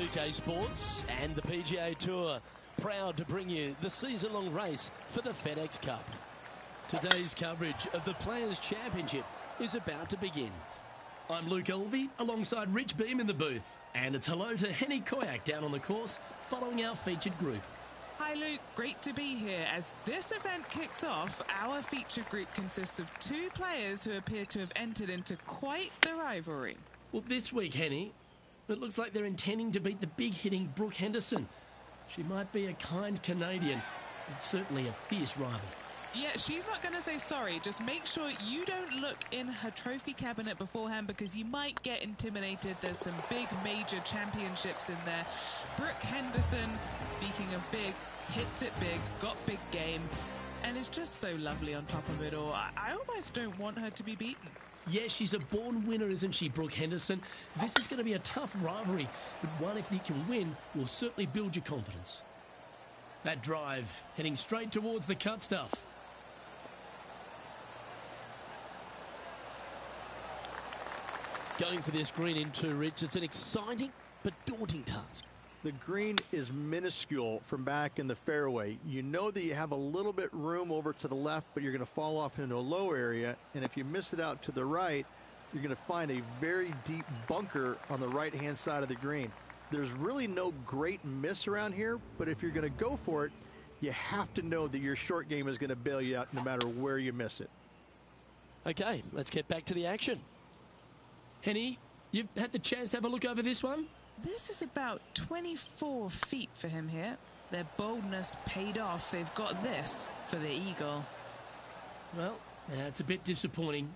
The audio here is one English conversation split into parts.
2K Sports and the PGA Tour, proud to bring you the season-long race for the FedEx Cup. Today's coverage of the Players' Championship is about to begin. I'm Luke Elvey alongside Rich Beam in the booth, and it's hello to Henny Koyak down on the course following our featured group. Hi Luke, great to be here. As this event kicks off, our featured group consists of two players who appear to have entered into quite the rivalry. Well, this week, Henny, it looks like they're intending to beat the big-hitting Brooke Henderson. She might be a kind Canadian, but certainly a fierce rival. Yeah, she's not going to say sorry. Just make sure you don't look in her trophy cabinet beforehand because you might get intimidated. There's some big major championships in there. Brooke Henderson, speaking of big, hits it big, got big game, and is just so lovely on top of it all. I almost don't want her to be beaten. Yeah, she's a born winner, isn't she, Brooke Henderson? This is going to be a tough rivalry, but one, if you can win, will certainly build your confidence. That drive, heading straight towards the cut stuff. Going for this green in two, Rich. It's an exciting but daunting task. The green is minuscule from back in the fairway. You know that you have a little bit room over to the left, but you're going to fall off into a low area. And if you miss it out to the right, you're going to find a very deep bunker on the right-hand side of the green. There's really no great miss around here, but if you're going to go for it, you have to know that your short game is going to bail you out no matter where you miss it. Okay, let's get back to the action. Henny, you've had the chance to have a look over this one? This is about 24 feet for him here. Their boldness paid off. They've got this for the eagle. Well, that's a bit disappointing.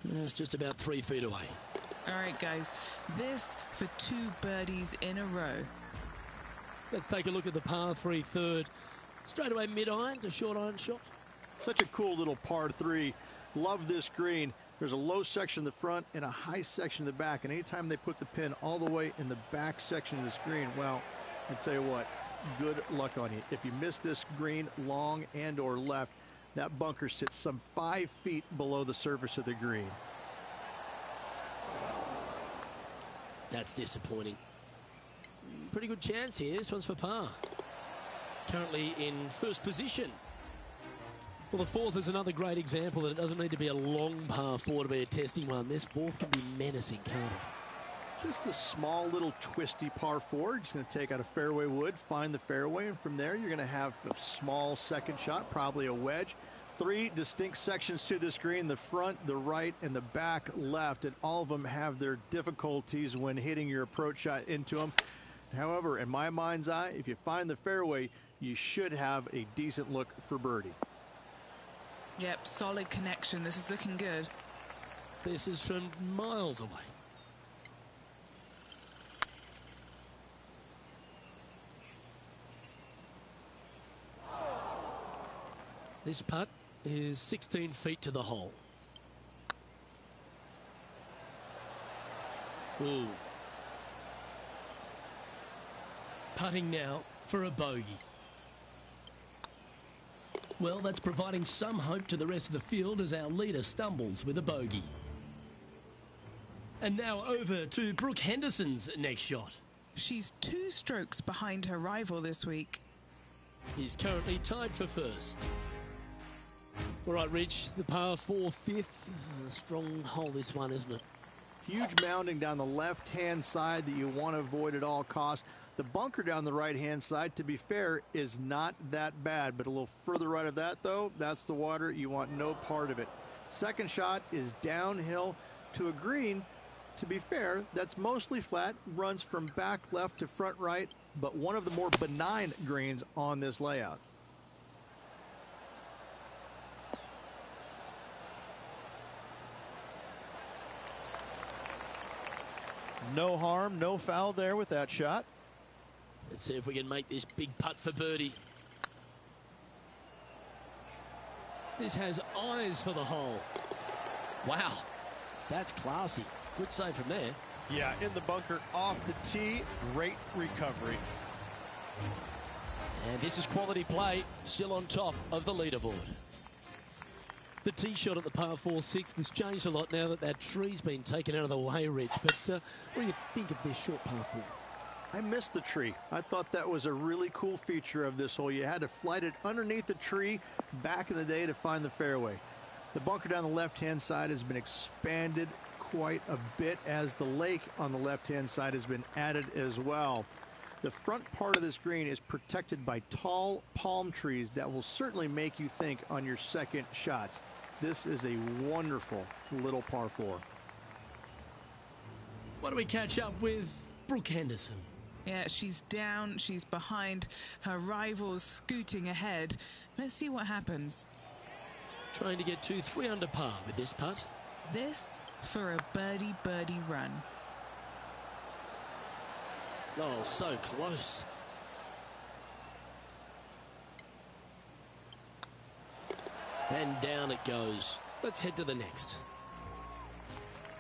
It's just about 3 feet away. All right, guys, this for 2 birdies in a row. Let's take a look at the par 3 third. Straight away mid-iron to short iron shot. Such a cool little par 3. Love this green. There's a low section in the front and a high section in the back. And anytime they put the pin all the way in the back section of this green, well, I tell you what, good luck on you. If you miss this green long and or left, that bunker sits some 5 feet below the surface of the green. That's disappointing. Pretty good chance here. This one's for par. Currently in first position. Well, the fourth is another great example that it doesn't need to be a long par 4 to be a testing one. This fourth can be menacing, can't it? Just a small little twisty par 4. Just going to take out a fairway wood, find the fairway, and from there you're going to have a small second shot, probably a wedge. 3 distinct sections to this green, the front, the right, and the back left, and all of them have their difficulties when hitting your approach shot into them. However, in my mind's eye, if you find the fairway, you should have a decent look for birdie. Yep, solid connection. This is looking good. This is from miles away. This putt is 16 feet to the hole. Ooh. Putting now for a bogey. Well, that's providing some hope to the rest of the field as our leader stumbles with a bogey. And now over to Brooke Henderson's next shot. She's 2 strokes behind her rival this week. He's currently tied for first. All right, Rich, the par 4 fifth. Strong hole this one, isn't it? Huge mounding down the left-hand side that you want to avoid at all costs. The bunker down the right-hand side, to be fair, is not that bad. But a little further right of that, though, that's the water. You want no part of it. Second shot is downhill to a green. To be fair, that's mostly flat, runs from back left to front right, but one of the more benign greens on this layout. No harm, no foul there with that shot. Let's see if we can make this big putt for birdie. This has eyes for the hole. Wow, that's classy. Good save from there. Yeah, in the bunker off the tee. Great recovery. And this is quality play, still on top of the leaderboard. The tee shot at the par 4-6 has changed a lot now that that tree's been taken out of the way, Rich. But what do you think of this short par 4? I missed the tree. I thought that was a really cool feature of this hole. You had to flight it underneath the tree back in the day to find the fairway. The bunker down the left-hand side has been expanded quite a bit as the lake on the left-hand side has been added as well. The front part of this green is protected by tall palm trees that will certainly make you think on your second shots. This is a wonderful little par 4. Why don't we catch up with Brooke Henderson? Yeah, she's down, she's behind, her rivals scooting ahead. Let's see what happens. Trying to get to 3 under par with this putt. This for a birdie run. Oh, so close. And down it goes. Let's head to the next.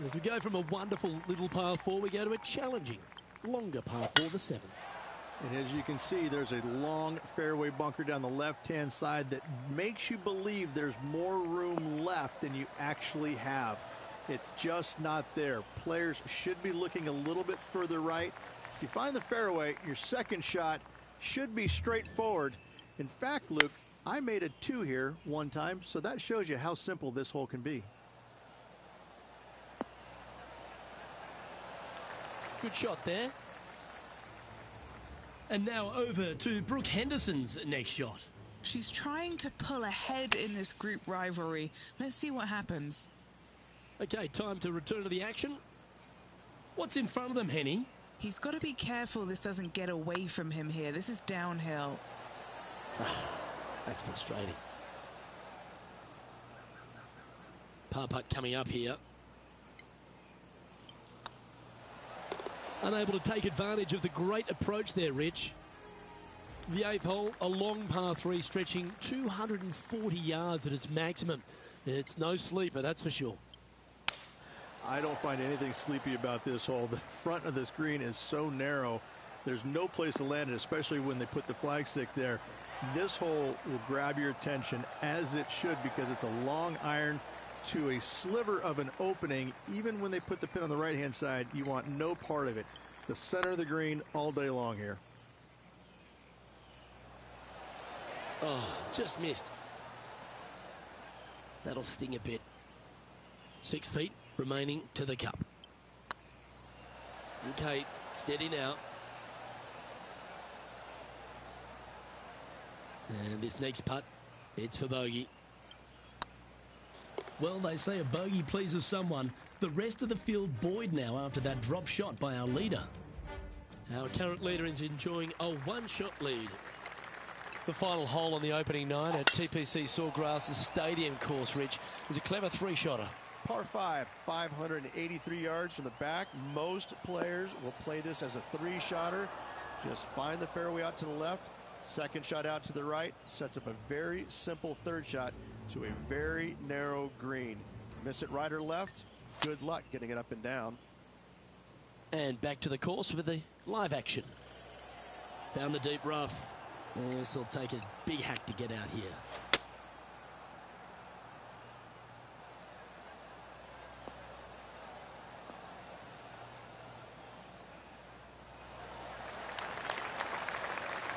As we go from a wonderful little par 4, we go to a challenging, longer par 4, the 7th. And as you can see, there's a long fairway bunker down the left-hand side that makes you believe there's more room left than you actually have. It's just not there. Players should be looking a little bit further right. If you find the fairway, your second shot should be straightforward. In fact, Luke, I made a 2 here one time, so that shows you how simple this hole can be. Good shot there. And now over to Brooke Henderson's next shot. She's trying to pull ahead in this group rivalry. Let's see what happens. Okay, time to return to the action. What's in front of them, Henny? He's got to be careful this doesn't get away from him here. This is downhill. That's frustrating. Par putt coming up here. Unable to take advantage of the great approach there, Rich. The 8th hole, a long par 3 stretching 240 yards at its maximum. It's no sleeper, that's for sure. I don't find anything sleepy about this hole. The front of this green is so narrow. There's no place to land it, especially when they put the flagstick there. This hole will grab your attention, as it should, because it's a long iron to a sliver of an opening. Even when they put the pin on the right-hand side, you want no part of it. The center of the green all day long here. Oh, just missed. That'll sting a bit. 6 feet remaining to the cup. Okay, steady now. And this next putt, it's for bogey. Well, they say a bogey pleases someone. The rest of the field buoyed now after that drop shot by our leader. Our current leader is enjoying a 1-shot lead. The final hole on the opening night at TPC Sawgrass Stadium course, Rich, is a clever 3-shotter. Par 5, 583 yards from the back. Most players will play this as a 3-shotter. Just find the fairway out to the left, second shot out to the right, sets up a very simple 3rd shot to a very narrow green. Miss it right or left, good luck getting it up and down. And back to the course with the live action. Found the deep rough. This will take a big hack to get out here.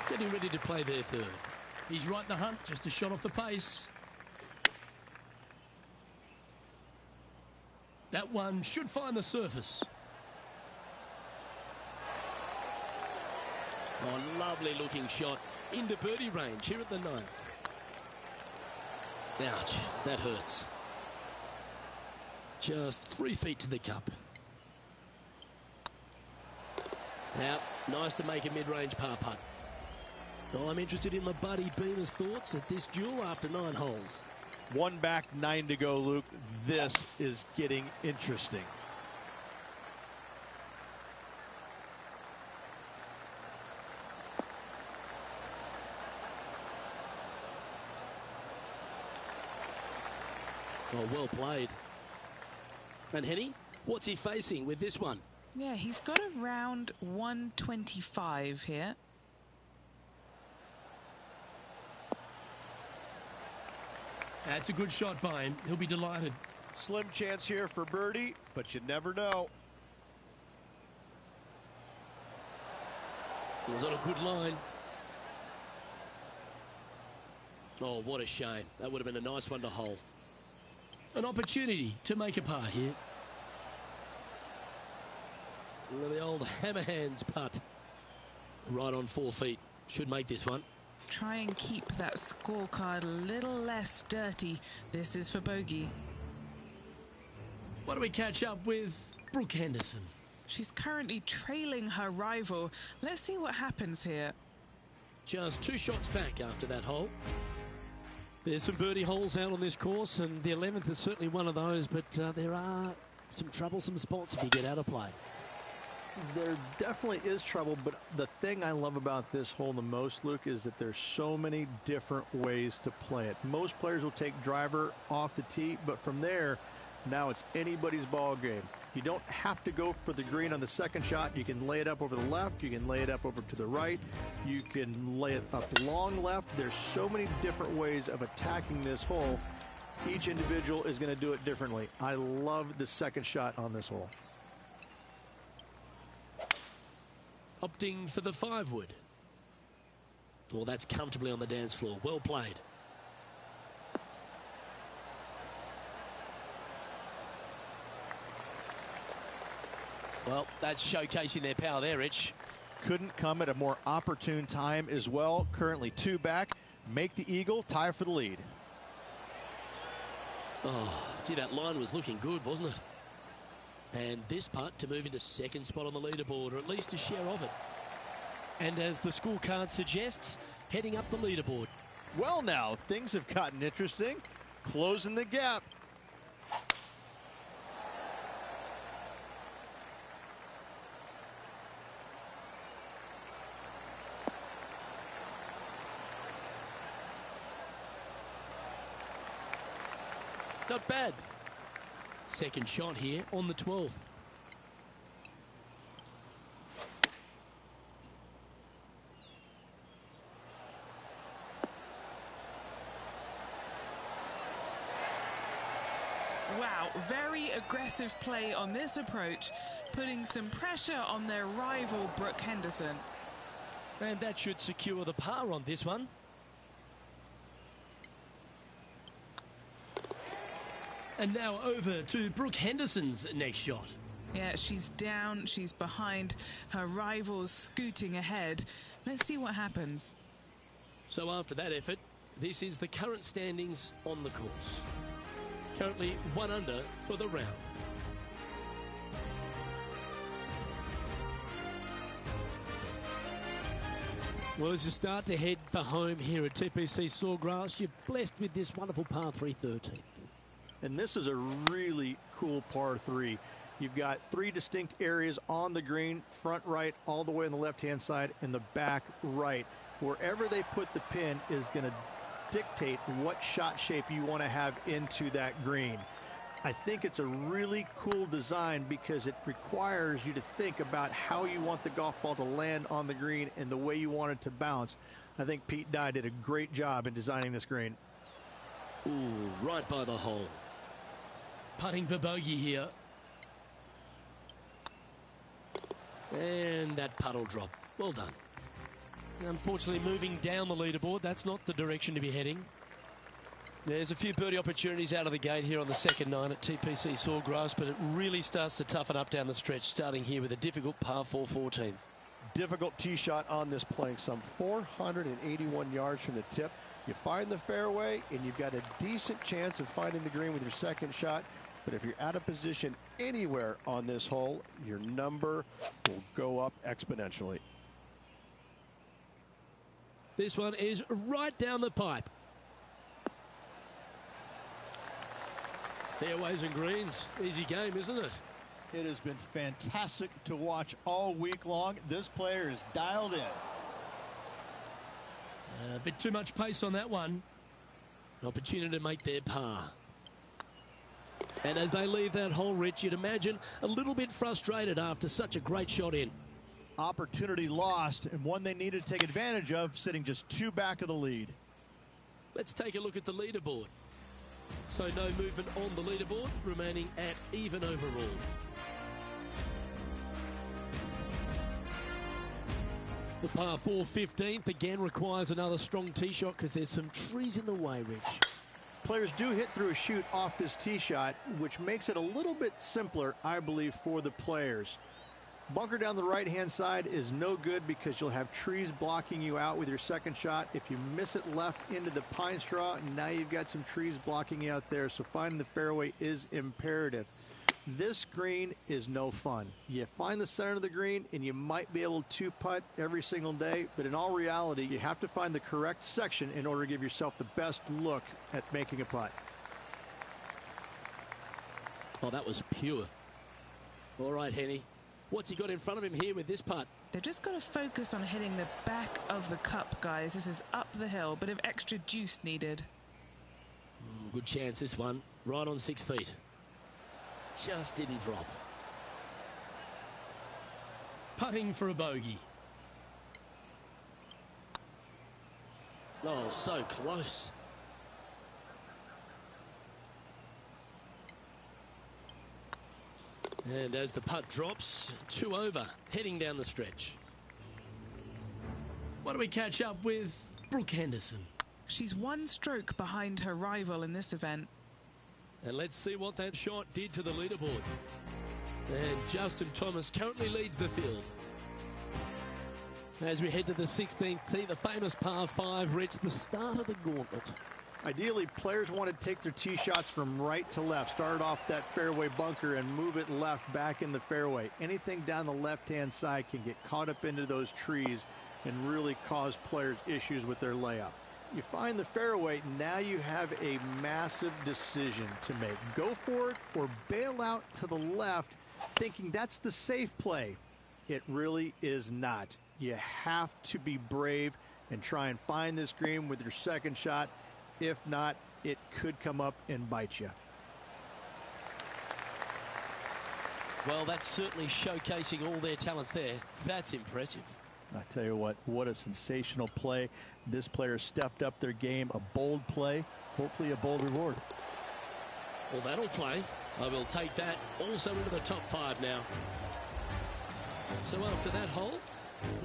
Getting ready to play their 3rd. He's right in the hunt, just a shot off the pace. That one should find the surface. Oh, lovely looking shot into birdie range here at the 9th. Ouch, that hurts. Just 3 feet to the cup. Now, nice to make a mid-range par putt. Well, I'm interested in my buddy Beamer's thoughts at this duel after 9 holes. 1 back, 9 to go, Luke. This is getting interesting. Oh, well played. And Henny, what's he facing with this one? Yeah, he's got around 125 here. That's a good shot by him. He'll be delighted. Slim chance here for birdie, but you never know. It was on a good line. Oh, what a shame. That would have been a nice one to hole. An opportunity to make a par here. The old hammerhands putt. Right on 4 feet. Should make this one. Try and keep that scorecard a little less dirty. This is for bogey. What do we catch up with Brooke Henderson? She's currently trailing her rival. Let's see what happens here. Just 2 shots back after that hole. There's some birdie holes out on this course, and the 11th is certainly one of those, but there are some troublesome spots if you get out of play. There definitely is trouble, but the thing I love about this hole the most, Luke, is that there's so many different ways to play it. Most players will take driver off the tee, but from there, now it's anybody's ball game. You don't have to go for the green on the second shot. You can lay it up over the left. You can lay it up over to the right. You can lay it up long left. There's so many different ways of attacking this hole. Each individual is going to do it differently. I love the second shot on this hole. Opting for the 5-wood. Well, that's comfortably on the dance floor. Well played. Well, that's showcasing their power there, Rich. Couldn't come at a more opportune time as well. Currently 2 back. Make the eagle, tie for the lead. Oh, gee, that line was looking good, wasn't it? And this putt to move into second spot on the leaderboard, or at least a share of it. And as the scorecard suggests, heading up the leaderboard. Well, now things have gotten interesting. Closing the gap. Not bad. Second shot here on the 12th. Wow, very aggressive play on this approach, putting some pressure on their rival, Brooke Henderson. And that should secure the par on this one. And now over to Brooke Henderson's next shot. Yeah, she's down, she's behind, her rival's scooting ahead. Let's see what happens. So after that effort, this is the current standings on the course. Currently 1 under for the round. Well, as you start to head for home here at TPC Sawgrass, you're blessed with this wonderful par 3 13th. And this is a really cool par 3. You've got 3 distinct areas on the green, front right, all the way on the left-hand side, and the back right. Wherever they put the pin is going to dictate what shot shape you want to have into that green. I think it's a really cool design because it requires you to think about how you want the golf ball to land on the green and the way you want it to bounce. I think Pete Dye did a great job in designing this green. Ooh, right by the hole. Putting for bogey here. And that putt will drop. Well done. Unfortunately, moving down the leaderboard, that's not the direction to be heading. There's a few birdie opportunities out of the gate here on the second 9 at TPC Sawgrass, but it really starts to toughen up down the stretch, starting here with a difficult par 4 14th. Difficult tee shot on this playing some 481 yards from the tip. You find the fairway, and you've got a decent chance of finding the green with your second shot. But if you're out of position anywhere on this hole, your number will go up exponentially. This one is right down the pipe. Fairways and greens. Easy game, isn't it? It has been fantastic to watch all week long. This player is dialed in. A bit too much pace on that one. An opportunity to make their par. And as they leave that hole, Rich, you'd imagine a little bit frustrated after such a great shot in. Opportunity lost, and one they needed to take advantage of, sitting just 2 back of the lead. Let's take a look at the leaderboard. So no movement on the leaderboard, remaining at even overall. The par 4 15th again requires another strong tee shot because there's some trees in the way, Rich. Players do hit through a chute off this tee shot, which makes it a little bit simpler, I believe, for the players. Bunker down the right-hand side is no good because you'll have trees blocking you out with your second shot. If you miss it left into the pine straw, now you've got some trees blocking you out there, so finding the fairway is imperative. This green is no fun. You find the center of the green and you might be able to putt every single day, but in all reality, you have to find the correct section in order to give yourself the best look at making a putt. Oh, that was pure. All right, Henny. What's he got in front of him here with this putt? They've just got to focus on hitting the back of the cup, guys. This is up the hill, bit of extra juice needed. Good chance, this one. Right on 6 feet. Just didn't drop. Putting for a bogey. Oh, so close. And as the putt drops, 2 over, heading down the stretch. What do we catch up with Brooke Henderson? She's 1 stroke behind her rival in this event. And let's see what that shot did to the leaderboard. And Justin Thomas currently leads the field. As we head to the 16th tee, the famous par 5 reached the start of the gauntlet. Ideally, players want to take their tee shots from right to left. Start off that fairway bunker and move it left back in the fairway. Anything down the left-hand side can get caught up into those trees and really cause players issues with their layup. You find the fairway, now you have a massive decision to make. Go for it or bail out to the left, thinking that's the safe play. It really is not. You have to be brave and try and find this green with your second shot. If not, it could come up and bite you. Well, that's certainly showcasing all their talents there. That's impressive. I tell you what a sensational play. This player stepped up their game. A bold play, hopefully a bold reward. Well, that'll play. I will take that also into the top 5 now. So after that hole,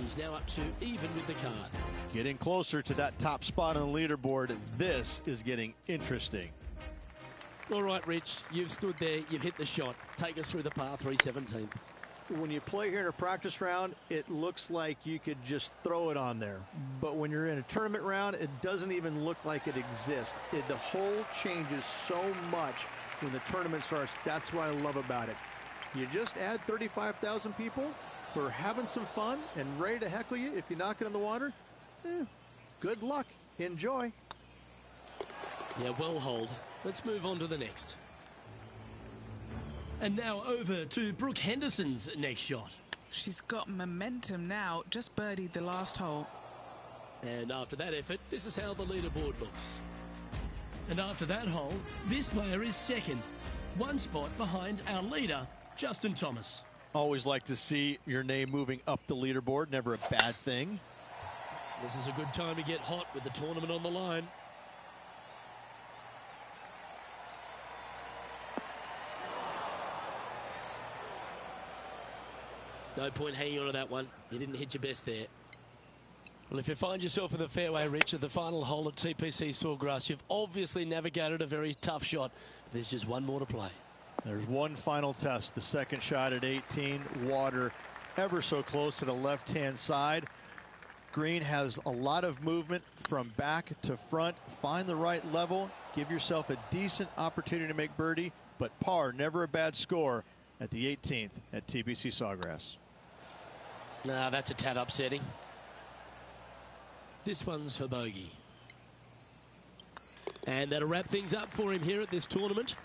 he's now up to even with the card. Getting closer to that top spot on the leaderboard. This is getting interesting. All right, Rich, you've stood there, you've hit the shot. Take us through the par 3 17th. When you play here in a practice round, it looks like you could just throw it on there. But when you're in a tournament round, it doesn't even look like it exists. The hole changes so much when the tournament starts. That's what I love about it. You just add 35,000 people who are having some fun and ready to heckle you if you knock it in the water. Good luck. Enjoy. Yeah, well holed. Let's move on to the next. And now over to Brooke Henderson's next shot. She's got momentum now, just birdied the last hole. And after that effort, this is how the leaderboard looks. And after that hole, this player is second, 1 spot behind our leader, Justin Thomas. Always like to see your name moving up the leaderboard. Never a bad thing. This is a good time to get hot with the tournament on the line. No point hanging on to that one. You didn't hit your best there. Well, if you find yourself in the fairway, Rich, at the final hole at TPC Sawgrass, you've obviously navigated a very tough shot. There's just one more to play. There's one final test. The second shot at 18. Water ever so close to the left-hand side. Green has a lot of movement from back to front. Find the right level. Give yourself a decent opportunity to make birdie. But par, never a bad score at the 18th at TPC Sawgrass. Nah, that's a tad upsetting. This one's for bogey. And that'll wrap things up for him here at this tournament.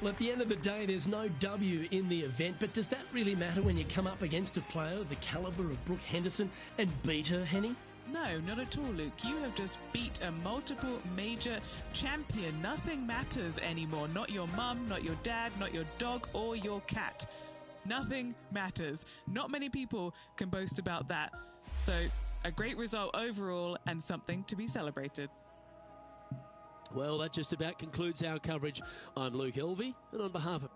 Well, at the end of the day, there's no W in the event, but does that really matter when you come up against a player of the caliber of Brooke Henderson and beat her, Henny? No, not at all, Luke. You have just beat a multiple major champion. Nothing matters anymore. Not your mum, not your dad, not your dog or your cat. Nothing matters. Not many people can boast about that. So, a great result overall and something to be celebrated. Well, that just about concludes our coverage. I'm Luke Elvey, and on behalf of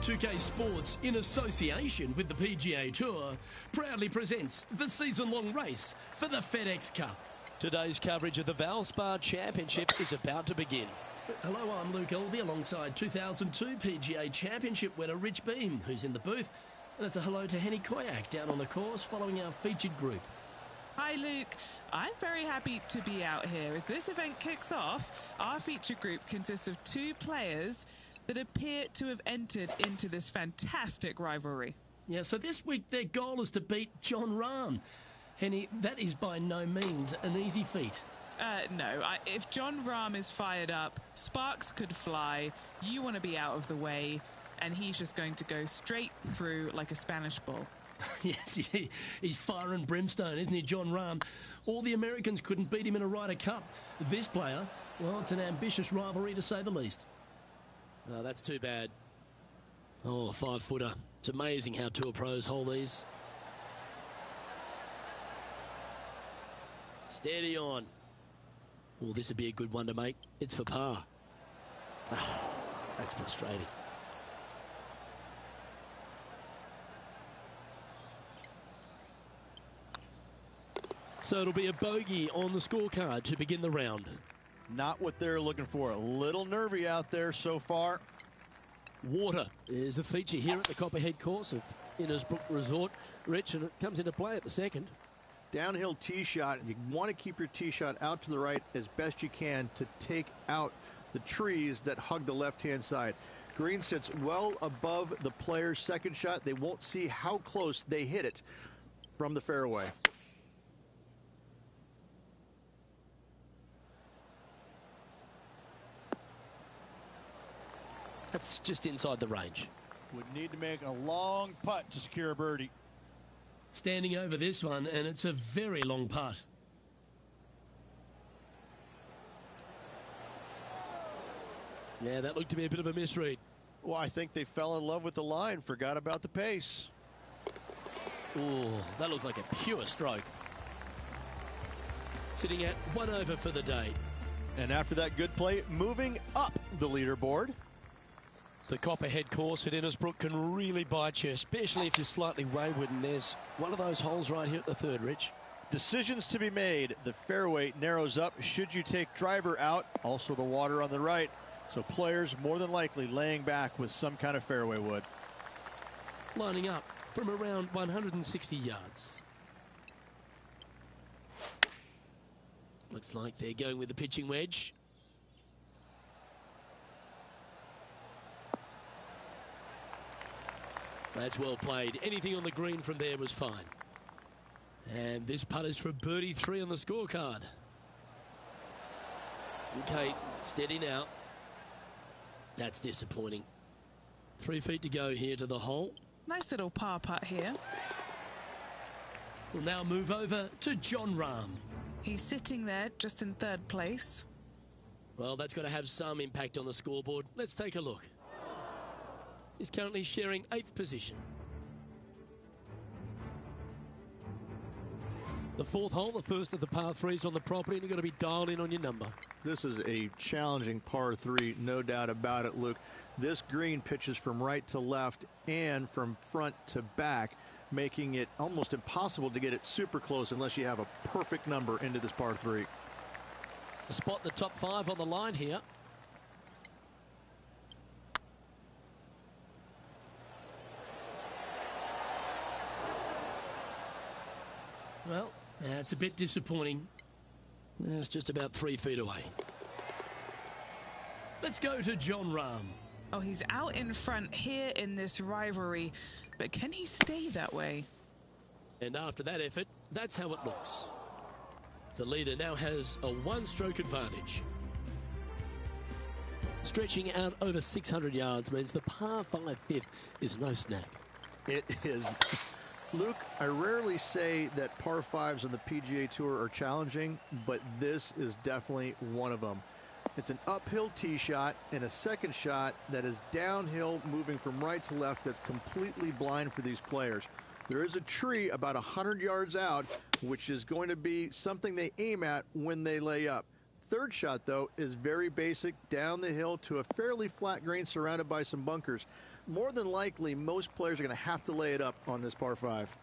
2K Sports, in association with the PGA Tour, proudly presents the season-long race for the FedEx Cup. Today's coverage of the Valspar Championship is about to begin. Hello, I'm Luke Elvey alongside 2002 PGA Championship winner Rich Beam, who's in the booth. And it's a hello to Henny Koyak down on the course following our featured group. Hi Luke, I'm very happy to be out here. As this event kicks off, our feature group consists of 2 players that appear to have entered into this fantastic rivalry. Yeah, so this week their goal is to beat Jon Rahm. Henny, that is by no means an easy feat. No, if Jon Rahm is fired up, sparks could fly, you want to be out of the way, and he's just going to go straight through like a Spanish bull. Yes, he's fire and brimstone, isn't he, Jon Rahm? All the Americans couldn't beat him in a Ryder Cup. This player, well, it's an ambitious rivalry to say the least. Oh, that's too bad. Oh, a 5-footer. It's amazing how tour pros hold these. Steady on. Oh, this would be a good one to make. It's for par. Oh, that's frustrating. So it'll be a bogey on the scorecard to begin the round. Not what they're looking for. A little nervy out there so far. Water is a feature here at the Copperhead course of Innisbrook Resort, Rich, and it comes into play at the second. Downhill tee shot. You want to keep your tee shot out to the right as best you can to take out the trees that hug the left-hand side. Green sits well above the player's second shot. They won't see how close they hit it from the fairway. That's just inside the range. Would need to make a long putt to secure a birdie. Standing over this one, and it's a very long putt. Yeah, that looked to be a bit of a misread. Well, I think they fell in love with the line, forgot about the pace. Oh, that looks like a pure stroke. Sitting at 1 over for the day. And after that good play, moving up the leaderboard. The Copperhead course at Innisbrook can really bite you, especially if you're slightly wayward, and there's one of those holes right here at the third, Rich. Decisions to be made. The fairway narrows up. Should you take driver out? Also the water on the right. So players more than likely laying back with some kind of fairway wood. Lining up from around 160 yards. Looks like they're going with the pitching wedge. That's well played. Anything on the green from there was fine. And this putt is for birdie 3 on the scorecard. Okay, steady now. That's disappointing. 3 feet to go here to the hole. Nice little par putt here. We'll now move over to Jon Rahm. He's sitting there just in 3rd place. Well, that's got to have some impact on the scoreboard. Let's take a look. He's currently sharing 8th position. The 4th hole, the first of the par 3s on the property, and you've got to be dialed in on your number. This is a challenging par 3, no doubt about it, Luke. This green pitches from right to left and from front to back, making it almost impossible to get it super close unless you have a perfect number into this par 3. A spot in the top 5 on the line here. Well, that's a bit disappointing. It's just about 3 feet away. Let's go to Jon Rahm. Oh, he's out in front here in this rivalry, but can he stay that way? And after that effort, that's how it looks. The leader now has a 1-stroke advantage. Stretching out over 600 yards means the par 5 5th is no snag. It is. Luke, I rarely say that par 5s on the PGA Tour are challenging, but this is definitely one of them. It's an uphill tee shot and a second shot that is downhill, moving from right to left, that's completely blind for these players. There is a tree about 100 yards out, which is going to be something they aim at when they lay up. Third shot, though, is very basic, down the hill to a fairly flat green surrounded by some bunkers. More than likely, most players are going to have to lay it up on this par 5.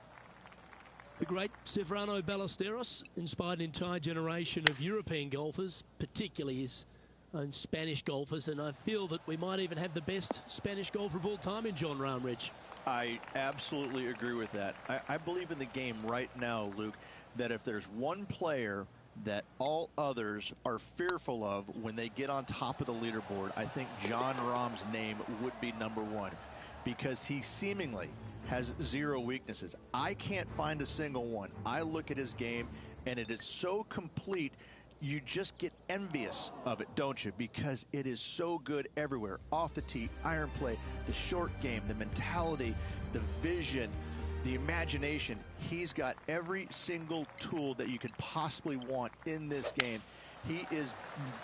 The great Severano Ballesteros inspired an entire generation of European golfers, particularly his own Spanish golfers, and I feel that we might even have the best Spanish golfer of all time in Jon Rahm, Rich. I absolutely agree with that. I believe in the game right now, Luke, that if there's one player that all others are fearful of when they get on top of the leaderboard, I think Jon Rahm's name would be number 1, because he seemingly has 0 weaknesses. I can't find a single one. I look at his game and it is so complete, you just get envious of it, don't you? Because it is so good everywhere. Off the tee, iron play, the short game, the mentality, the vision, the imagination. He's got every single tool that you could possibly want in this game. He is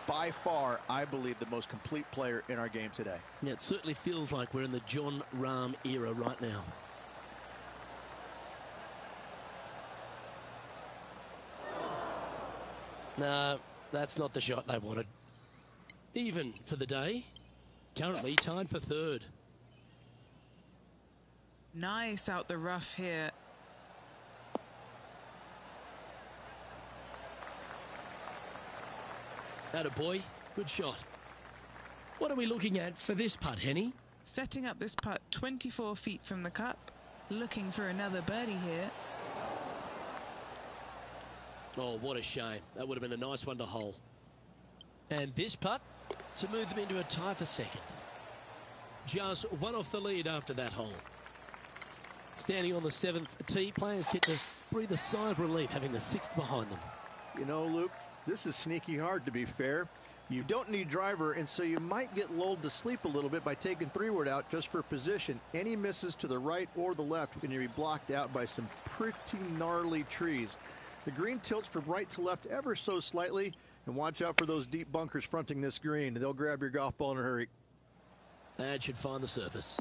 by far, I believe, the most complete player in our game today. Yeah, it certainly feels like we're in the Jon Rahm era right now. No, that's not the shot they wanted. Even for the day. Currently tied for 3rd. Nice out the rough here. Attaboy, good shot. What are we looking at for this putt, Henny? Setting up this putt 24 feet from the cup. Looking for another birdie here. Oh, what a shame. That would have been a nice one to hole. And this putt to move them into a tie for 2nd. Just 1 off the lead after that hole. Standing on the 7th tee, players get to breathe a sigh of relief having the 6th behind them. You know, Luke, this is sneaky hard, to be fair. You don't need driver, and so you might get lulled to sleep a little bit by taking 3-wood out just for position. Any misses to the right or the left can be blocked out by some pretty gnarly trees. The green tilts from right to left ever so slightly, and watch out for those deep bunkers fronting this green. They'll grab your golf ball in a hurry. That should find the surface.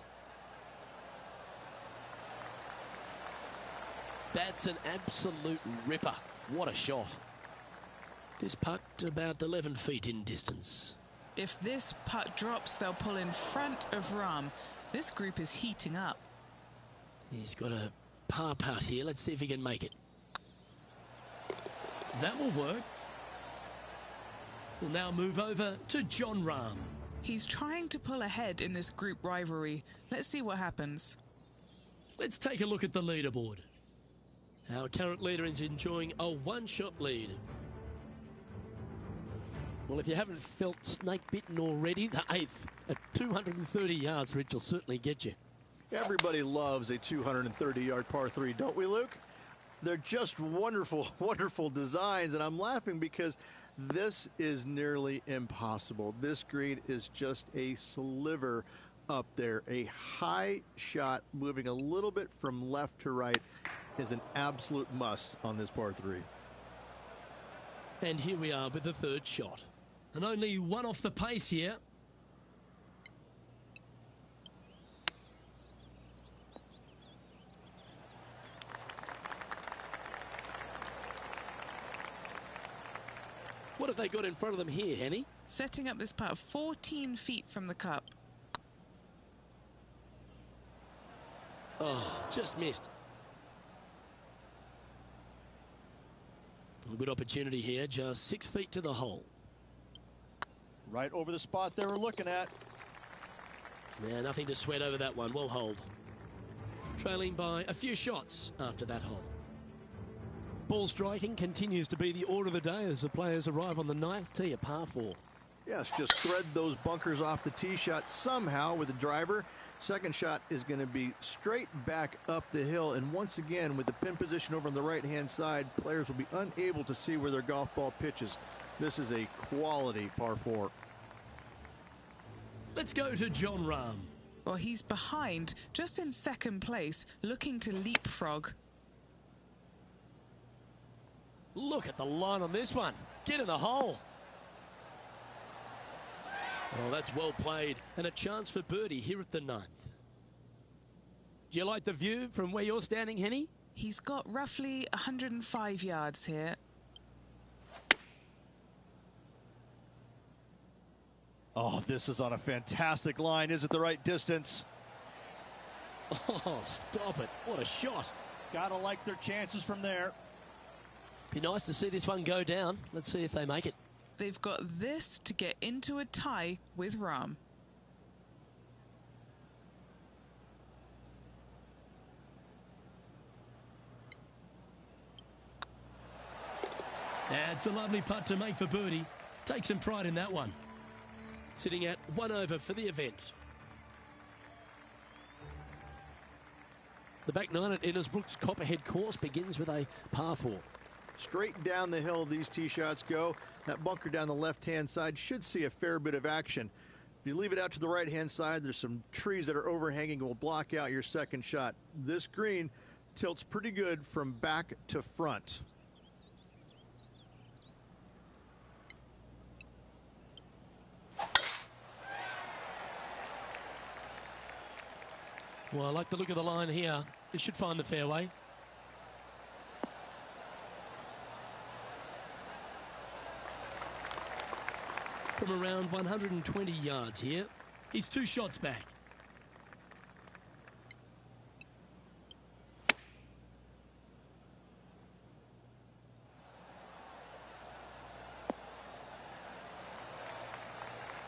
That's an absolute ripper. What a shot. This putt about 11 feet in distance. If this putt drops, they'll pull in front of Rahm. This group is heating up. He's got a par putt here. Let's see if he can make it. That will work. We'll now move over to Jon Rahm. He's trying to pull ahead in this group rivalry. Let's see what happens. Let's take a look at the leaderboard. Our current leader is enjoying a 1-shot lead. Well, if you haven't felt snake-bitten already, the 8th at 230 yards, Rich, will certainly get you. Everybody loves a 230-yard par 3, don't we, Luke? They're just wonderful, wonderful designs, and I'm laughing because This is nearly impossible. This green is just a sliver up there. A high shot moving a little bit from left to right is an absolute must on this par 3. And here we are with the third shot. And only one off the pace here. What have they got in front of them here, Henny? Setting up this putt 14 feet from the cup. Oh, just missed. A good opportunity here, just 6 feet to the hole. Right over the spot they were looking at. Yeah, nothing to sweat over that one. We'll hold. Trailing by a few shots after that hole. Ball striking continues to be the order of the day as the players arrive on the 9th tee, a par 4. Yes, just thread those bunkers off the tee shot somehow with the driver. Second shot is going to be straight back up the hill. And once again, with the pin position over on the right-hand side, players will be unable to see where their golf ball pitches. This is a quality par 4. Let's go to John Rahm. Well, he's behind, just in second place, looking to leapfrog. Look at the line on this one. Get in the hole. Oh, that's well played. And a chance for birdie here at the 9th. Do you like the view from where you're standing, Henny? He's got roughly 105 yards here. Oh, this is on a fantastic line. Is it the right distance? Oh, stop it. What a shot. Gotta like their chances from there. Be nice to see this one go down. Let's see if they make it. They've got this to get into a tie with Rahm. That's a lovely putt to make for birdie. Take some pride in that one. Sitting at 1 over for the event. The back 9 at Innisbrook's Copperhead course begins with a par 4. Straight down the hill these tee shots go. That bunker down the left-hand side should see a fair bit of action. If you leave it out to the right-hand side, there's some trees that are overhanging and will block out your second shot. This green tilts pretty good from back to front. Well, I like the look of the line here. It should find the fairway. From around 120 yards here. He's 2 shots back.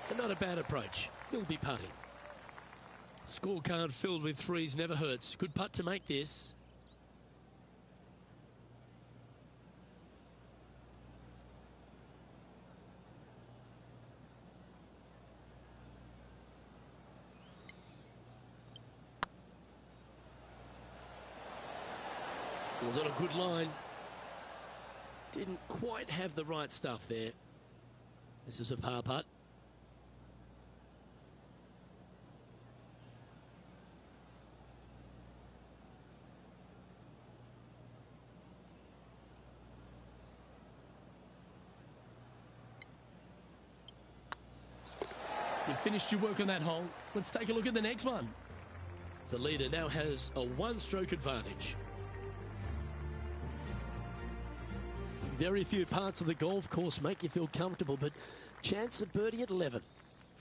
And not a bad approach. He'll be putting. Scorecard filled with threes never hurts. Good putt to make this. It was on a good line. Didn't quite have the right stuff there. This is a par putt. You've finished your work on that hole. Let's take a look at the next one. The leader now has a 1-stroke advantage. Very few parts of the golf course make you feel comfortable, but chance of birdie at 11.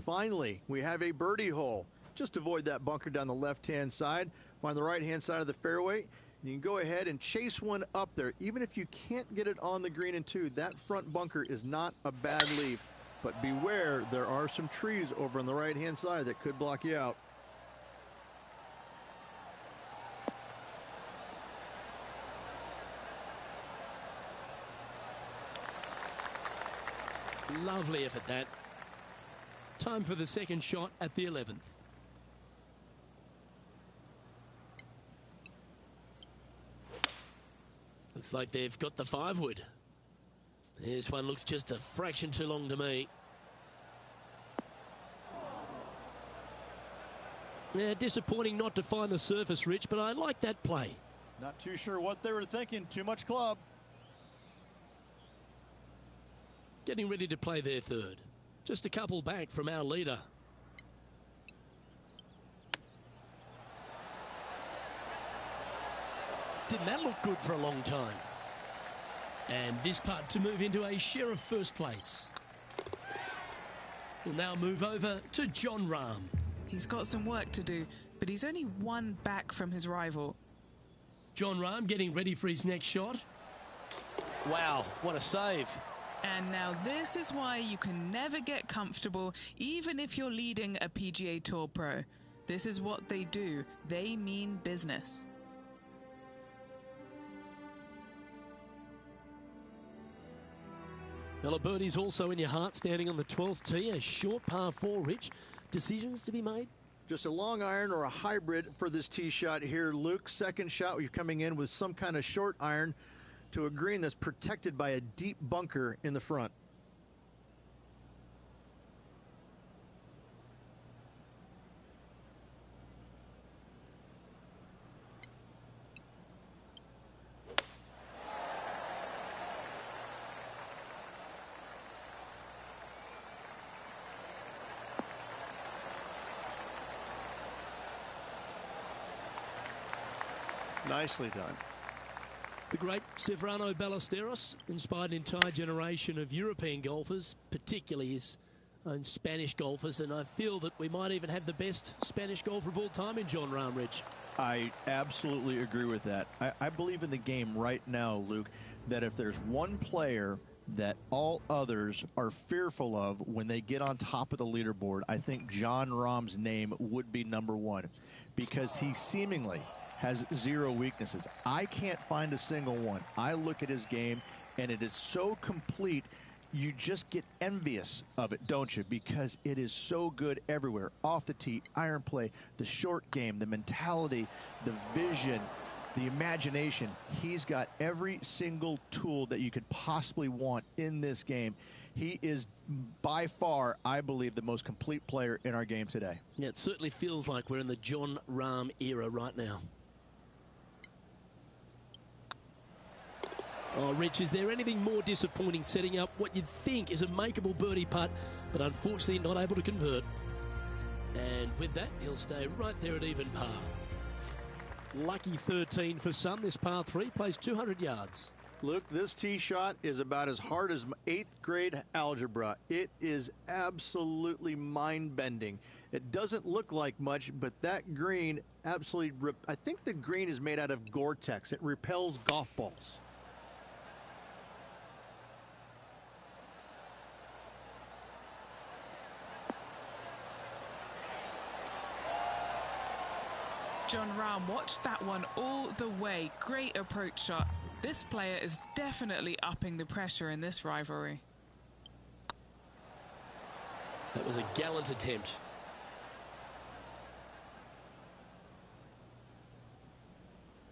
Finally, we have a birdie hole. Just avoid that bunker down the left-hand side. Find the right-hand side of the fairway. And you can go ahead and chase one up there. Even if you can't get it on the green in 2, that front bunker is not a bad leave. But beware, there are some trees over on the right-hand side that could block you out. Lovely effort that. Time for the second shot at the 11th. Looks like they've got the 5-wood. This one looks just a fraction too long to me. Yeah, disappointing not to find the surface, Rich, but I like that play. Not too sure what they were thinking. Too much club. Getting ready to play their third. Just a couple back from our leader. Didn't that look good for a long time? And this putt to move into a share of first place. We'll now move over to Jon Rahm. He's got some work to do, but he's only one back from his rival. Jon Rahm getting ready for his next shot. Wow, what a save. And now this is why you can never get comfortable, even if you're leading a PGA Tour pro. This is what they do. They mean business. Well, a birdie's also in your heart, standing on the 12th tee. A short par 4, Rich. Decisions to be made? Just a long iron or a hybrid for this tee shot here, Luke. Second shot, you're coming in with some kind of short iron to a green that's protected by a deep bunker in the front. Nicely done. The great Severano Ballesteros inspired an entire generation of European golfers, particularly his own Spanish golfers, and I feel that we might even have the best Spanish golfer of all time in Jon Rahm, Rich. I absolutely agree with that. I believe in the game right now, Luke, that if there's one player that all others are fearful of when they get on top of the leaderboard, I think Jon Rahm's name would be number one, because he seemingly has zero weaknesses. I can't find a single one. I look at his game, and it is so complete, you just get envious of it, don't you? Because it is so good everywhere. Off the tee, iron play, the short game, the mentality, the vision, the imagination. He's got every single tool that you could possibly want in this game. He is by far, I believe, the most complete player in our game today. Yeah, it certainly feels like we're in the Jon Rahm era right now. Oh, Rich, is there anything more disappointing setting up what you'd think is a makeable birdie putt, but unfortunately not able to convert? And with that, he'll stay right there at even par. Lucky 13 for some. This par 3 plays 200 yards. Luke, this tee shot is about as hard as 8th grade algebra. It is absolutely mind-bending. It doesn't look like much, but that green absolutely... I think the green is made out of Gore-Tex. It repels golf balls. Jon Rahm watched that one all the way. Great approach shot. This player is definitely upping the pressure in this rivalry. That was a gallant attempt.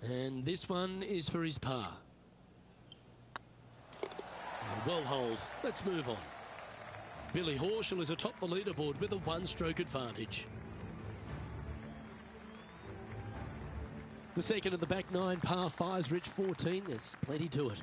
And this one is for his par. Well holed. Let's move on. Billy Horschel is atop the leaderboard with a one-stroke advantage. The second of the back 9 par 5s, Rich, 14. There's plenty to it.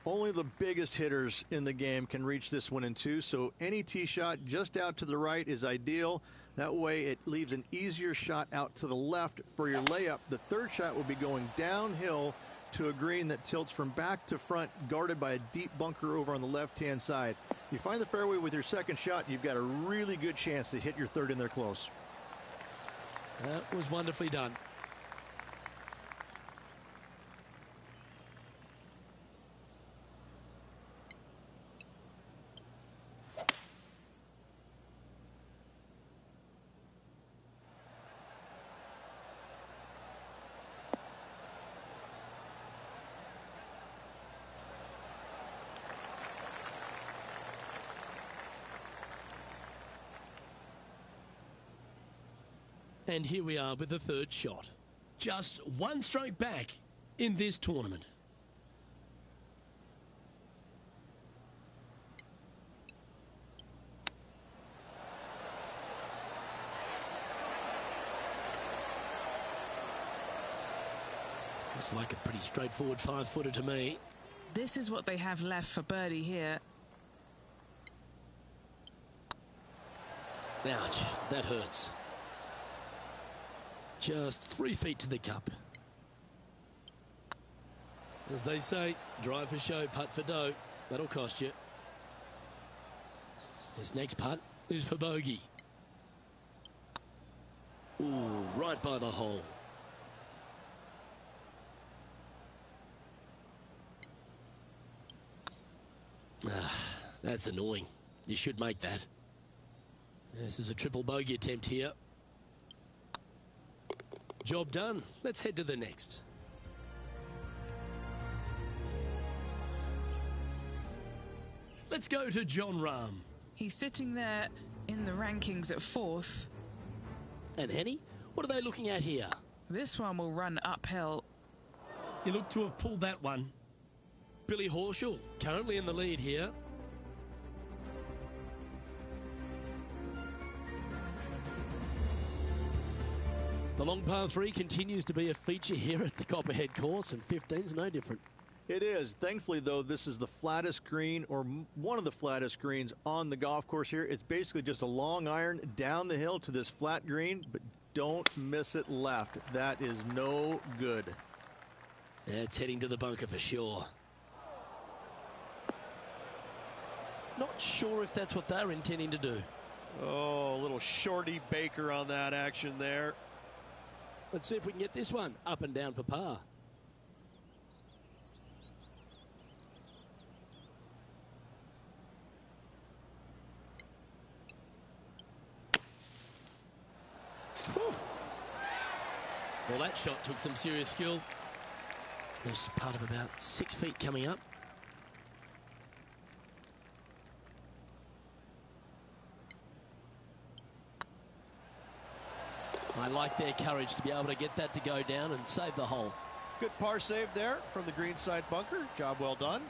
Only the biggest hitters in the game can reach this one in 2, so any tee shot just out to the right is ideal. That way it leaves an easier shot out to the left for your layup. The third shot will be going downhill to a green that tilts from back to front, guarded by a deep bunker over on the left-hand side. You find the fairway with your second shot, you've got a really good chance to hit your third in there close. That was wonderfully done. And here we are with the third shot. Just one stroke back in this tournament. Looks like a pretty straightforward 5-footer to me. This is what they have left for birdie here. Ouch, that hurts. Just 3 feet to the cup. As they say, drive for show, putt for dough. That'll cost you. This next putt is for bogey. Ooh, right by the hole. That's annoying. You should make that. This is a triple bogey attempt here. Job done. Let's head to the next. Let's go to Jon Rahm. He's sitting there in the rankings at 4th. And Henny, what are they looking at here? This one will run uphill. You look to have pulled that one. Billy Horschel currently in the lead here. The long par 3 continues to be a feature here at the Copperhead course, and 15's no different. It is. Thankfully, though, this is the flattest green, or one of the flattest greens on the golf course here. It's basically just a long iron down the hill to this flat green, but don't miss it left. That is no good. It's heading to the bunker for sure. Not sure if that's what they're intending to do. Oh, a little shorty Baker on that action there. Let's see if we can get this one up and down for par. Whew. Well, that shot took some serious skill. There's part of about 6 feet coming up. I like their courage to be able to get that to go down and save the hole. Good par save there from the greenside bunker. Job well done.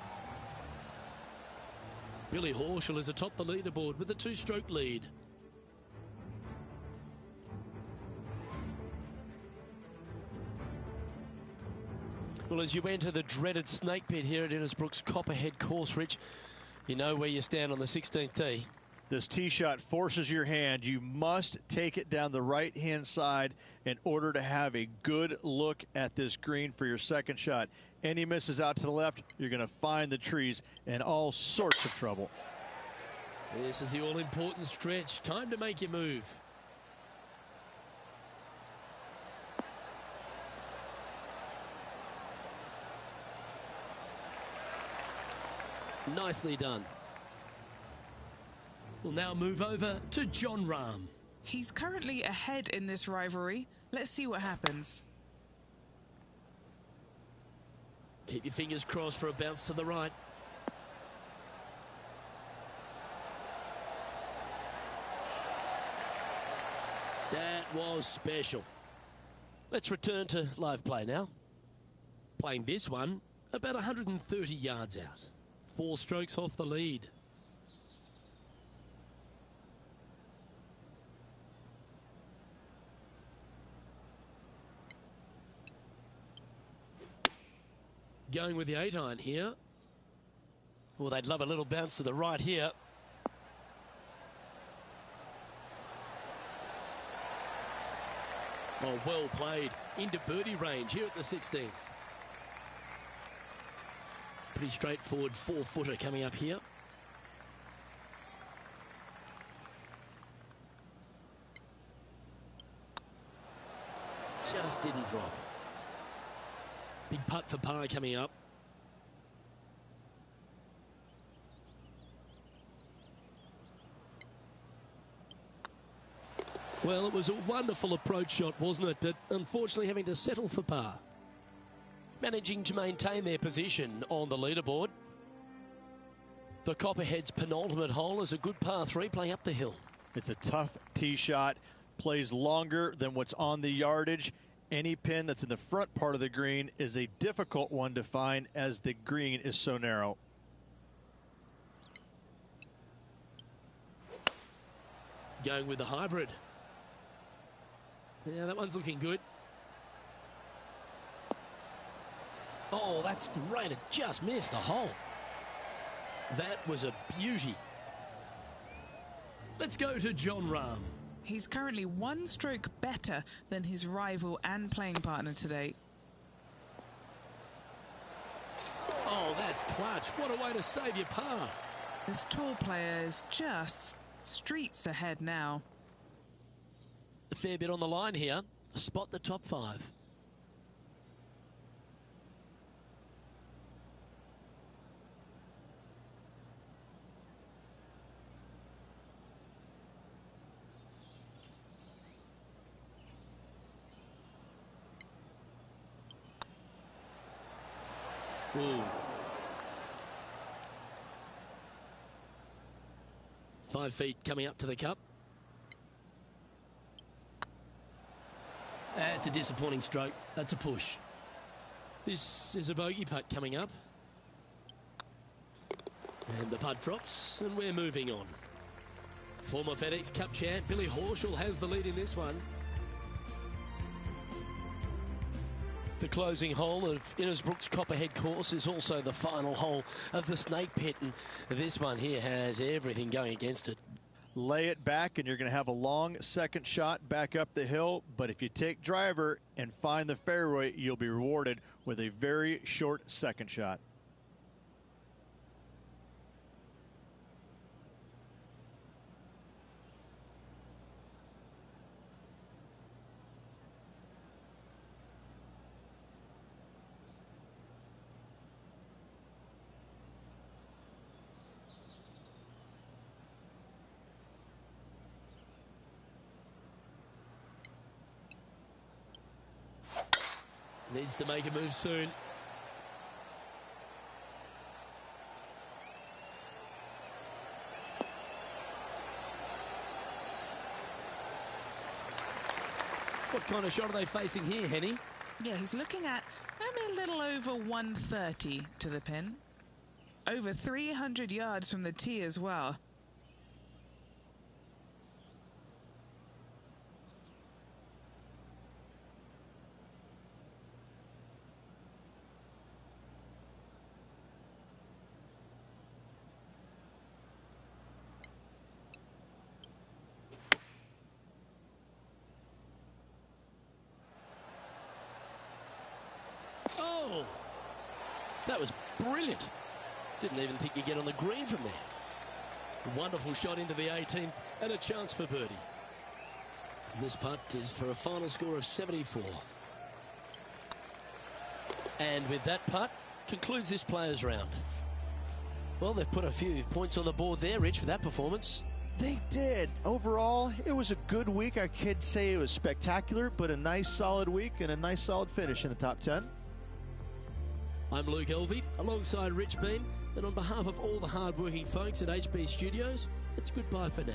Billy Horschel is atop the leaderboard with a 2-stroke lead. Well, as you enter the dreaded snake pit here at Innisbrook's Copperhead course, Rich, you know where you stand on the 16th tee. This tee shot forces your hand. You must take it down the right-hand side in order to have a good look at this green for your second shot. Any misses out to the left, you're going to find the trees and all sorts of trouble. This is the all-important stretch. Time to make your move. Nicely done. We'll now move over to Jon Rahm. He's currently ahead in this rivalry. Let's see what happens. Keep your fingers crossed for a bounce to the right. That was special. Let's return to live play now. Playing this one about 130 yards out. 4 strokes off the lead. Going with the 8-iron here. Well, they'd love a little bounce to the right here. Oh, well played. Into birdie range here at the 16th. Pretty straightforward 4-footer coming up here. Just didn't drop. Big putt for par coming up. Well, it was a wonderful approach shot, wasn't it? But unfortunately having to settle for par. Managing to maintain their position on the leaderboard. The Copperhead's penultimate hole is a good par 3 playing up the hill. It's a tough tee shot. Plays longer than what's on the yardage. Any pin that's in the front part of the green is a difficult one to find as the green is so narrow. Going with the hybrid. Yeah, that one's looking good. Oh, that's great. It just missed the hole. That was a beauty. Let's go to John Rahm. He's currently 1 stroke better than his rival and playing partner today. Oh, that's clutch. What a way to save your par. This tour player is just streets ahead now. A fair bit on the line here. Spot the top 5. Ooh. 5 feet coming up to the cup. That's a disappointing stroke. That's a push. This is a bogey putt coming up. And the putt drops, and we're moving on. Former FedEx Cup champ Billy Horschel has the lead in this one. The closing hole of Innisbrook's Copperhead course is also the final hole of the Snake Pit, and this one here has everything going against it. Lay it back and you're going to have a long second shot back up the hill, but if you take driver and find the fairway, you'll be rewarded with a very short second shot. Needs to make a move soon. What kind of shot are they facing here, Henny? Yeah, he's looking at maybe a little over 130 to the pin. Over 300 yards from the tee as well. Oh, that was brilliant. Didn't even think you'd get on the green from there. Wonderful shot into the 18th and a chance for birdie. And this putt is for a final score of 74. And with that putt, concludes this players round. Well, they've put a few points on the board there, Rich, with that performance. They did. Overall, it was a good week. I can't say it was spectacular, but a nice solid week and a nice solid finish in the top 10. I'm Luke Elvey, alongside Rich Bean, and on behalf of all the hard-working folks at HB Studios, it's goodbye for now.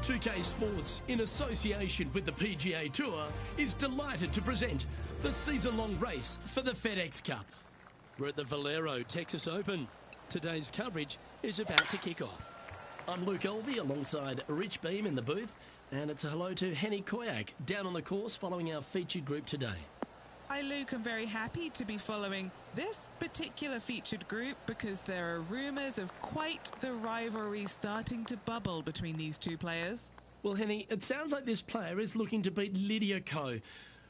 2K Sports, in association with the PGA Tour, is delighted to present the season-long race for the FedEx Cup. We're at the Valero Texas Open. Today's coverage is about to kick off. I'm Luke Elvey alongside Rich Beam in the booth, and it's a hello to Henny Koyak down on the course following our featured group today. Hi Luke, I'm very happy to be following this particular featured group because there are rumours of quite the rivalry starting to bubble between these two players. Well, Henny, it sounds like this player is looking to beat Lydia Ko,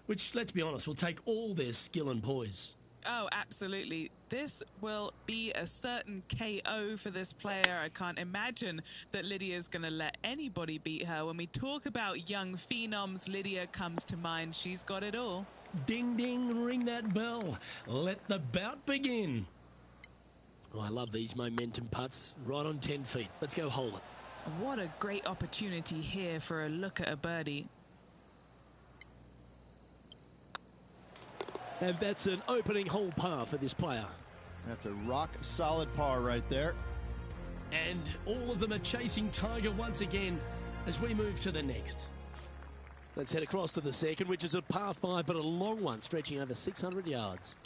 which, let's be honest, will take all their skill and poise. Oh, absolutely. This will be a certain KO for this player. I can't imagine that Lydia's going to let anybody beat her. When we talk about young phenoms, Lydia comes to mind. She's got it all. Ding, ding, ring that bell. Let the bout begin. Oh, I love these momentum putts. Right on 10 feet. Let's go hold it. What a great opportunity here for a look at a birdie. And that's an opening hole par for this player. That's a rock-solid par right there. And all of them are chasing Tiger once again as we move to the next. Let's head across to the second, which is a par 5, but a long one, stretching over 600 yards.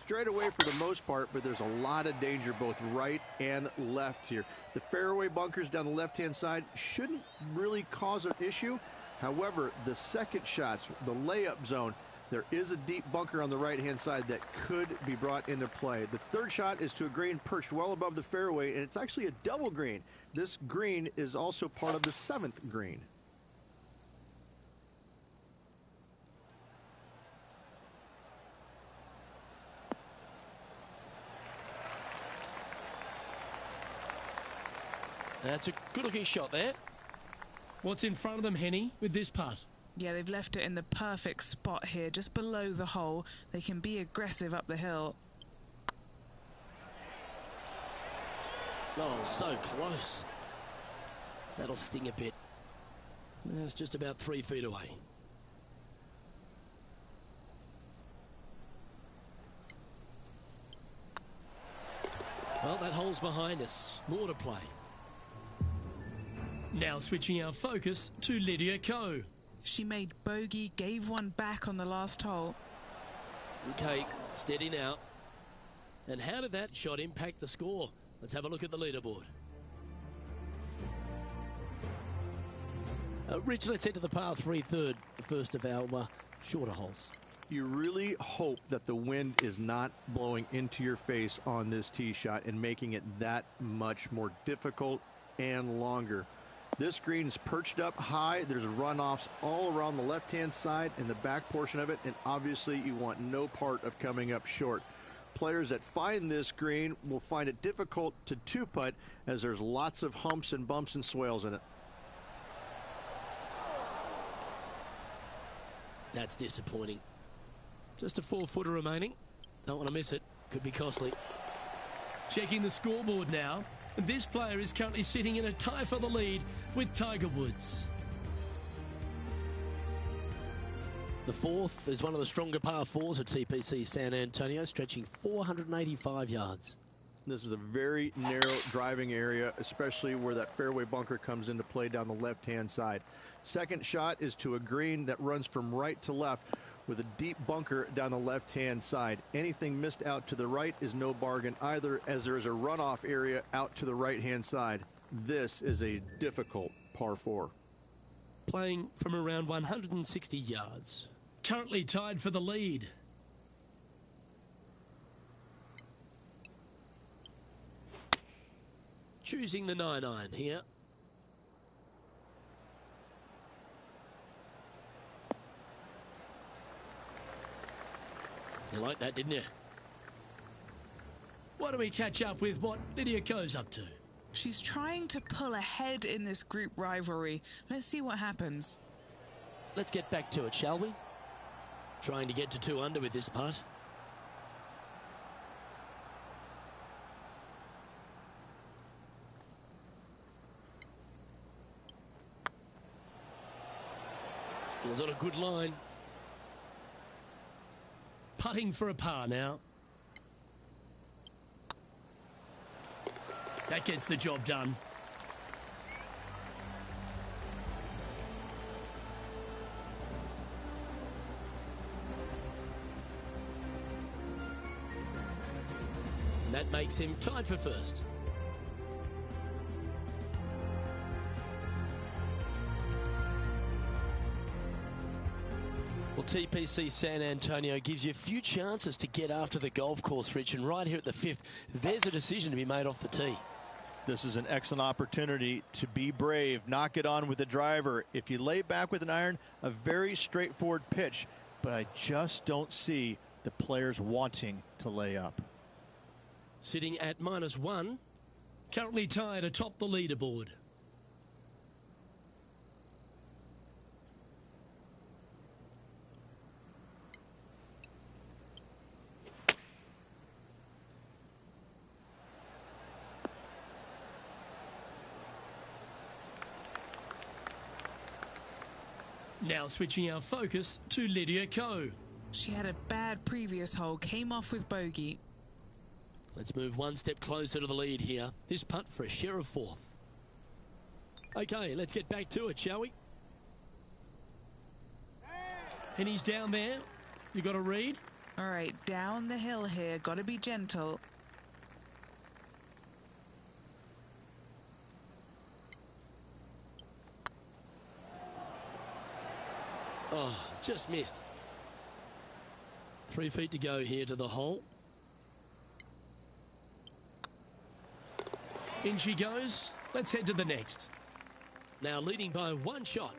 Straight away for the most part, but there's a lot of danger both right and left here. The fairway bunkers down the left-hand side shouldn't really cause an issue. However, the second shots, the layup zone, there is a deep bunker on the right-hand side that could be brought into play. The third shot is to a green perched well above the fairway, and it's actually a double green. This green is also part of the 7th green. That's a good-looking shot there. What's in front of them, Henny, with this putt? Yeah, they've left it in the perfect spot here, just below the hole. They can be aggressive up the hill. Oh, so close. That'll sting a bit. It's just about 3 feet away. Well, that hole's behind us. More to play. Now switching our focus to Lydia Ko. She made bogey, gave one back on the last hole. Okay, steady now. And how did that shot impact the score? Let's have a look at the leaderboard. Rich, let's head to the par 3 third, the first of our shorter holes. You really hope that the wind is not blowing into your face on this tee shot and making it that much more difficult and longer. This green's perched up high. There's runoffs all around the left-hand side and the back portion of it, and obviously you want no part of coming up short. Players that find this green will find it difficult to two-putt as there's lots of humps and bumps and swales in it. That's disappointing. Just a 4-footer remaining. Don't want to miss it. Could be costly. Checking the scoreboard now. This player is currently sitting in a tie for the lead with Tiger Woods. The fourth is one of the stronger par 4s at TPC San Antonio, stretching 485 yards. This is a very narrow driving area, especially where that fairway bunker comes into play down the left-hand side. Second shot is to a green that runs from right to left with a deep bunker down the left-hand side. Anything missed out to the right is no bargain either, as there is a runoff area out to the right-hand side. This is a difficult par 4. Playing from around 160 yards. Currently tied for the lead. Choosing the 9-iron here. You liked that, didn't you? Why don't we catch up with what Lydia Ko's up to? She's trying to pull ahead in this group rivalry. Let's see what happens. Let's get back to it, shall we? Trying to get to 2 under with this putt. It was on a good line. Putting for a par now. That gets the job done. that makes him tied for first. Well, TPC San Antonio gives you a few chances to get after the golf course, Rich, and right here at the 5th, there's a decision to be made off the tee. This is an excellent opportunity to be brave, knock it on with the driver. If you lay back with an iron, a very straightforward pitch, but I just don't see the players wanting to lay up. Sitting at -1, currently tied atop the leaderboard. Now switching our focus to Lydia Ko. She had a bad previous hole, came off with bogey. Let's move one step closer to the lead here. This putt for a share of 4th. Okay, let's get back to it, shall we? And he's down there. You got to read. All right, down the hill here. Got to be gentle. Oh, just missed. 3 feet to go here to the hole. In she goes. Let's head to the next. Now leading by 1 shot.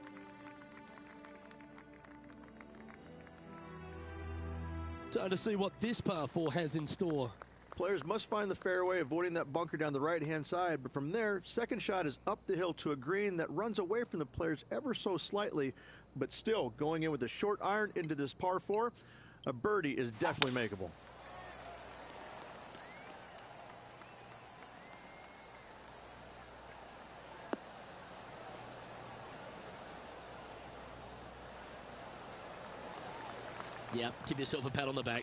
Time to see what this par 4 has in store. Players must find the fairway, avoiding that bunker down the right-hand side. But from there, second shot is up the hill to a green that runs away from the players ever so slightly. But still, going in with a short iron into this par 4, a birdie is definitely makeable. Yep, give yourself a pat on the back.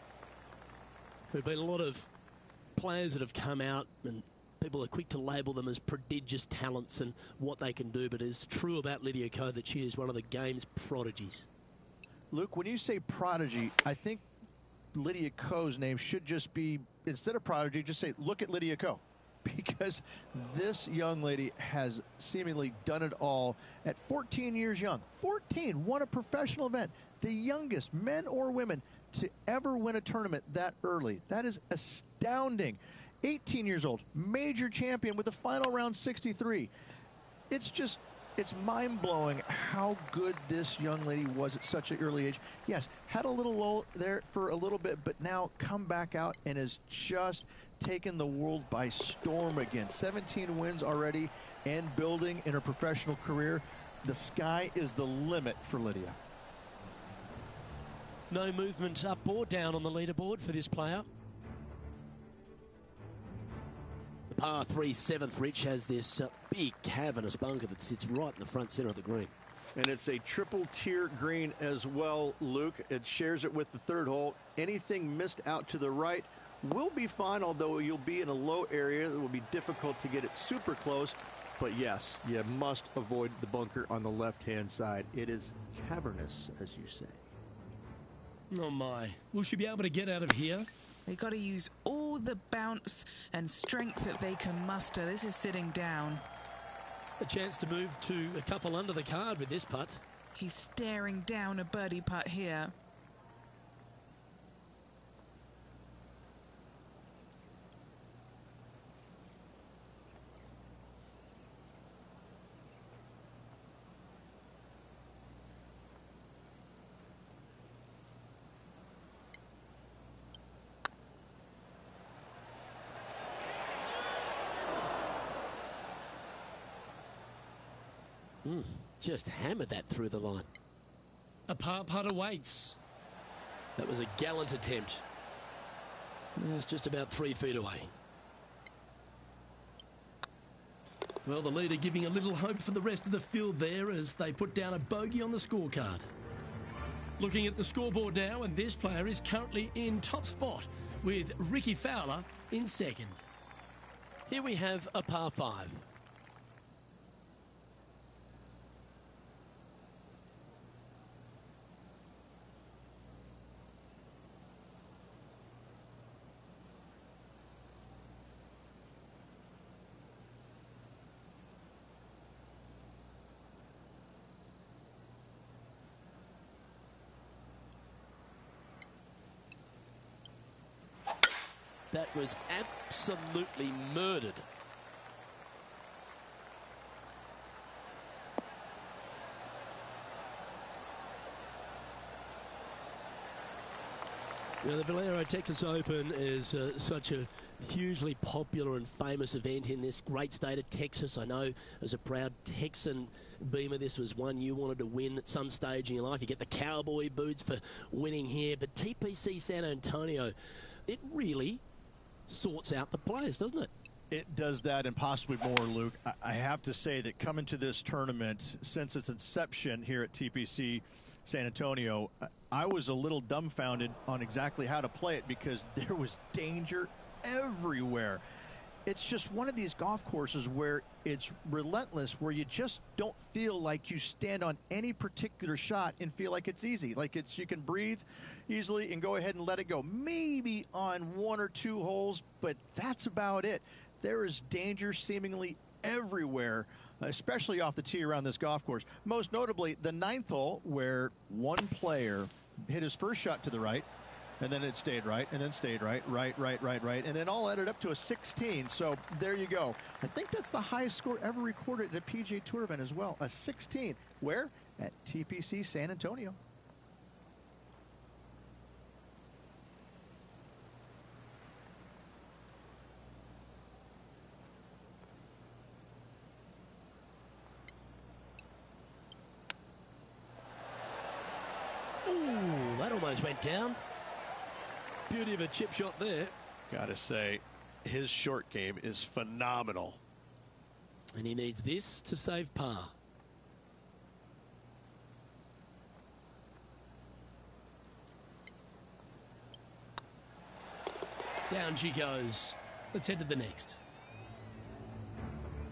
There have been a lot of players that have come out and people are quick to label them as prodigious talents and what they can do, but it's true about Lydia Ko that she is one of the game's prodigies. Luke, when you say prodigy, I think Lydia Ko's name should just be, instead of prodigy, just say, look at Lydia Ko. Because this young lady has seemingly done it all at 14 years young. 14, won a professional event. The youngest men or women to ever win a tournament that early. That is astounding. 18 years old, major champion with the final round 63. It's mind-blowing how good this young lady was at such an early age. Yes, had a little lull there for a little bit, but now come back out and has just taken the world by storm again. 17 wins already and building in her professional career. The sky is the limit for Lydia. No movement up or down on the leaderboard for this player. The par 3 7th, Rich, has this big cavernous bunker that sits right in the front center of the green. And it's a triple tier green as well, Luke. It shares it with the 3rd hole. Anything missed out to the right will be fine, although you'll be in a low area. It will be difficult to get it super close. But yes, you must avoid the bunker on the left-hand side. It is cavernous, as you say. Oh my. Will she be able to get out of here? They got to use all the bounce and strength that they can muster. This is sitting down. A chance to move to a couple under the card with this putt. He's staring down a birdie putt here. Just hammered that through the line. A par putt awaits. That was a gallant attempt. It's just about 3 feet away. Well, the leader giving a little hope for the rest of the field there as they put down a bogey on the scorecard. Looking at the scoreboard now, and this player is currently in top spot with Ricky Fowler in 2nd. Here we have a par 5. That was absolutely murdered. Now, the Valero Texas Open is such a hugely popular and famous event in this great state of Texas. I know as a proud Texan, Beamer, this was one you wanted to win at some stage in your life. You get the cowboy boots for winning here. But TPC San Antonio, it really sorts out the players, doesn't it? It does that and possibly more, Luke. I have to say that coming to this tournament, since its inception here at TPC San Antonio, I was a little dumbfounded on exactly how to play it because there was danger everywhere. It's just one of these golf courses where it's relentless, where you just don't feel like you stand on any particular shot and feel like it's easy. Like you can breathe easily and go ahead and let it go. Maybe on one or two holes, but that's about it. There is danger seemingly everywhere, especially off the tee around this golf course. Most notably, the 9th hole, where one player hit his first shot to the right, and then it stayed right, and then stayed right, and then all added up to a 16. So there you go. I think that's the highest score ever recorded at a PGA Tour event as well, a 16. Where? At TPC San Antonio. Ooh, that almost went down. Beauty of a chip shot there. Gotta say, his short game is phenomenal. And he needs this to save par. Down she goes. Let's head to the next.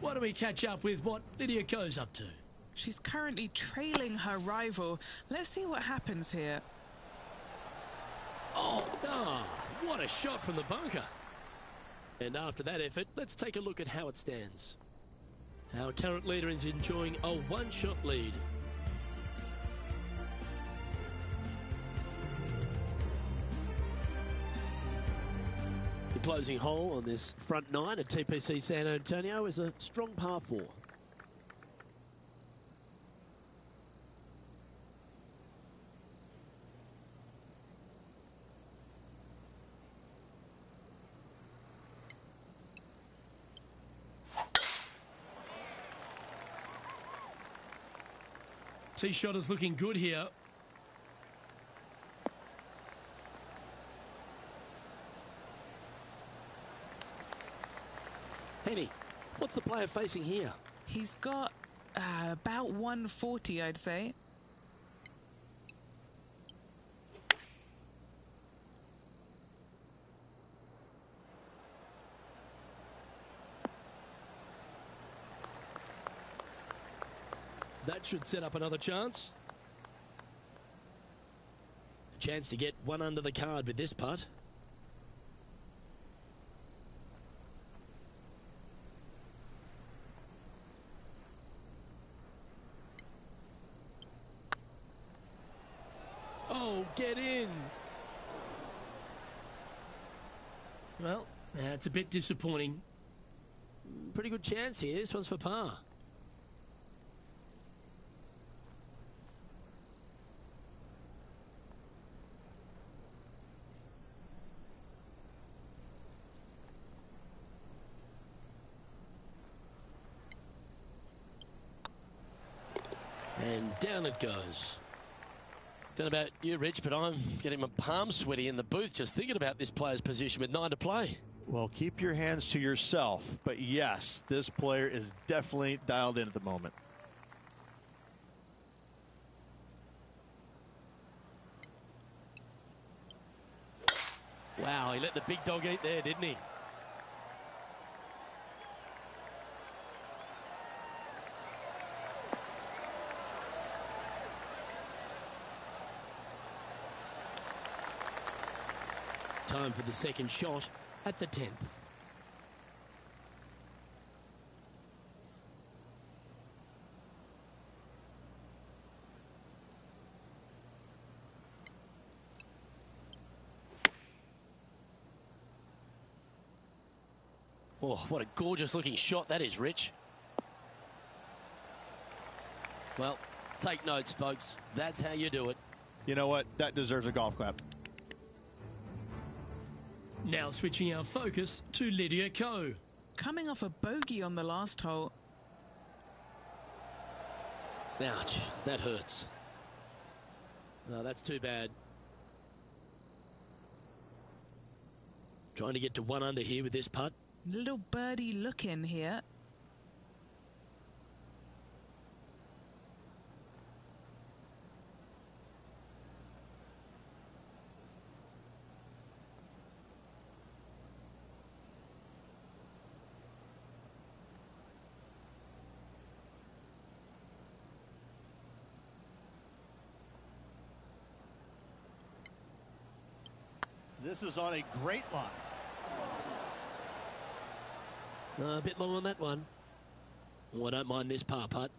Why don't we catch up with what Lydia Ko's up to? She's currently trailing her rival. Let's see what happens here. Oh, what a shot from the bunker. And after that effort, let's take a look at how it stands. Our current leader is enjoying a one-shot lead. The closing hole on this front nine at TPC San Antonio is a strong par 4. Tee shot is looking good here. Henny, what's the player facing here? He's got about 140, I'd say. That should set up another chance. A chance to get one under the card with this putt. Oh, get in. Well, that's a bit disappointing. Pretty good chance here. This one's for par. And down it goes. Don't know about you, Rich, but I'm getting my palms sweaty in the booth just thinking about this player's position with 9 to play. Well, keep your hands to yourself. But yes, this player is definitely dialed in at the moment. Wow, he let the big dog eat there, didn't he? Time for the second shot at the 10th. Oh, what a gorgeous looking shot that is, Rich. Well, take notes, folks. That's how you do it. You know what? That deserves a golf clap. Now switching our focus to Lydia Ko. Coming off a bogey on the last hole. Ouch, that hurts. No, that's too bad. Trying to get to 1 under here with this putt. Little birdie look in here. This is on a great line. A bit long on that one. Oh, I don't mind this par putt.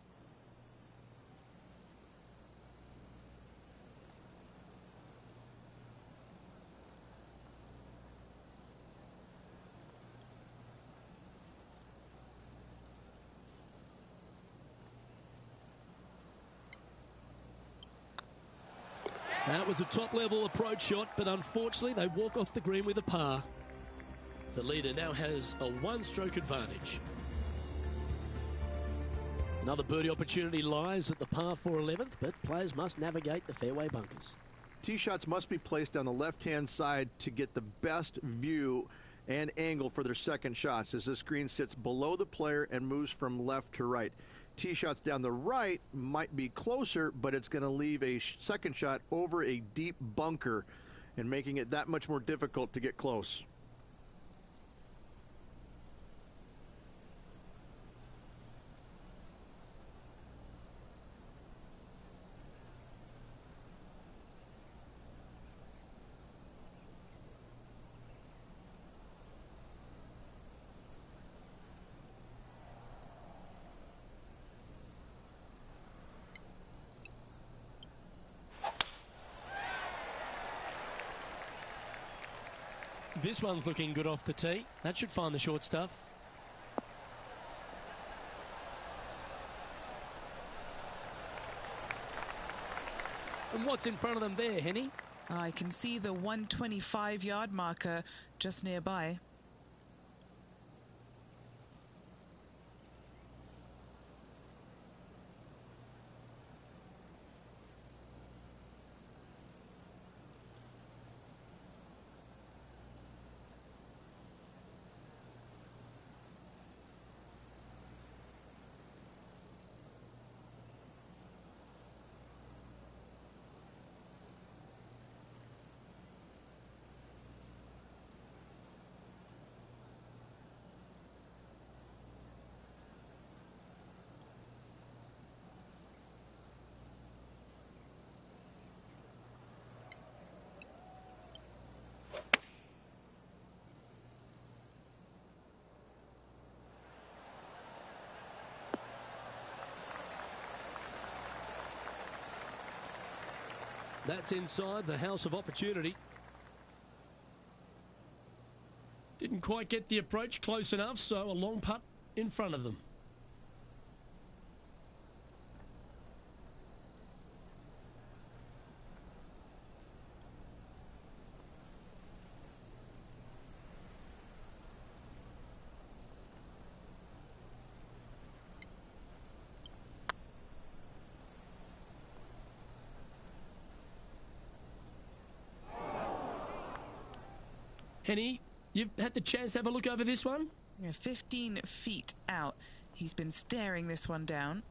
That was a top-level approach shot, but unfortunately they walk off the green with a par. The leader now has a 1-stroke advantage. Another birdie opportunity lies at the par 4 11th, but players must navigate the fairway bunkers. Tee shots must be placed on the left-hand side to get the best view and angle for their second shots, as this green sits below the player and moves from left to right. Tee shots down the right might be closer, but it's going to leave a second shot over a deep bunker and making it that much more difficult to get close. This one's looking good off the tee. That should find the short stuff. And what's in front of them there, Henny? I can see the 125-yard marker just nearby. That's inside the house of opportunity. Didn't quite get the approach close enough, so a long putt in front of them. Henny, you've had the chance to have a look over this one? Yeah, 15 feet out. He's been staring this one down.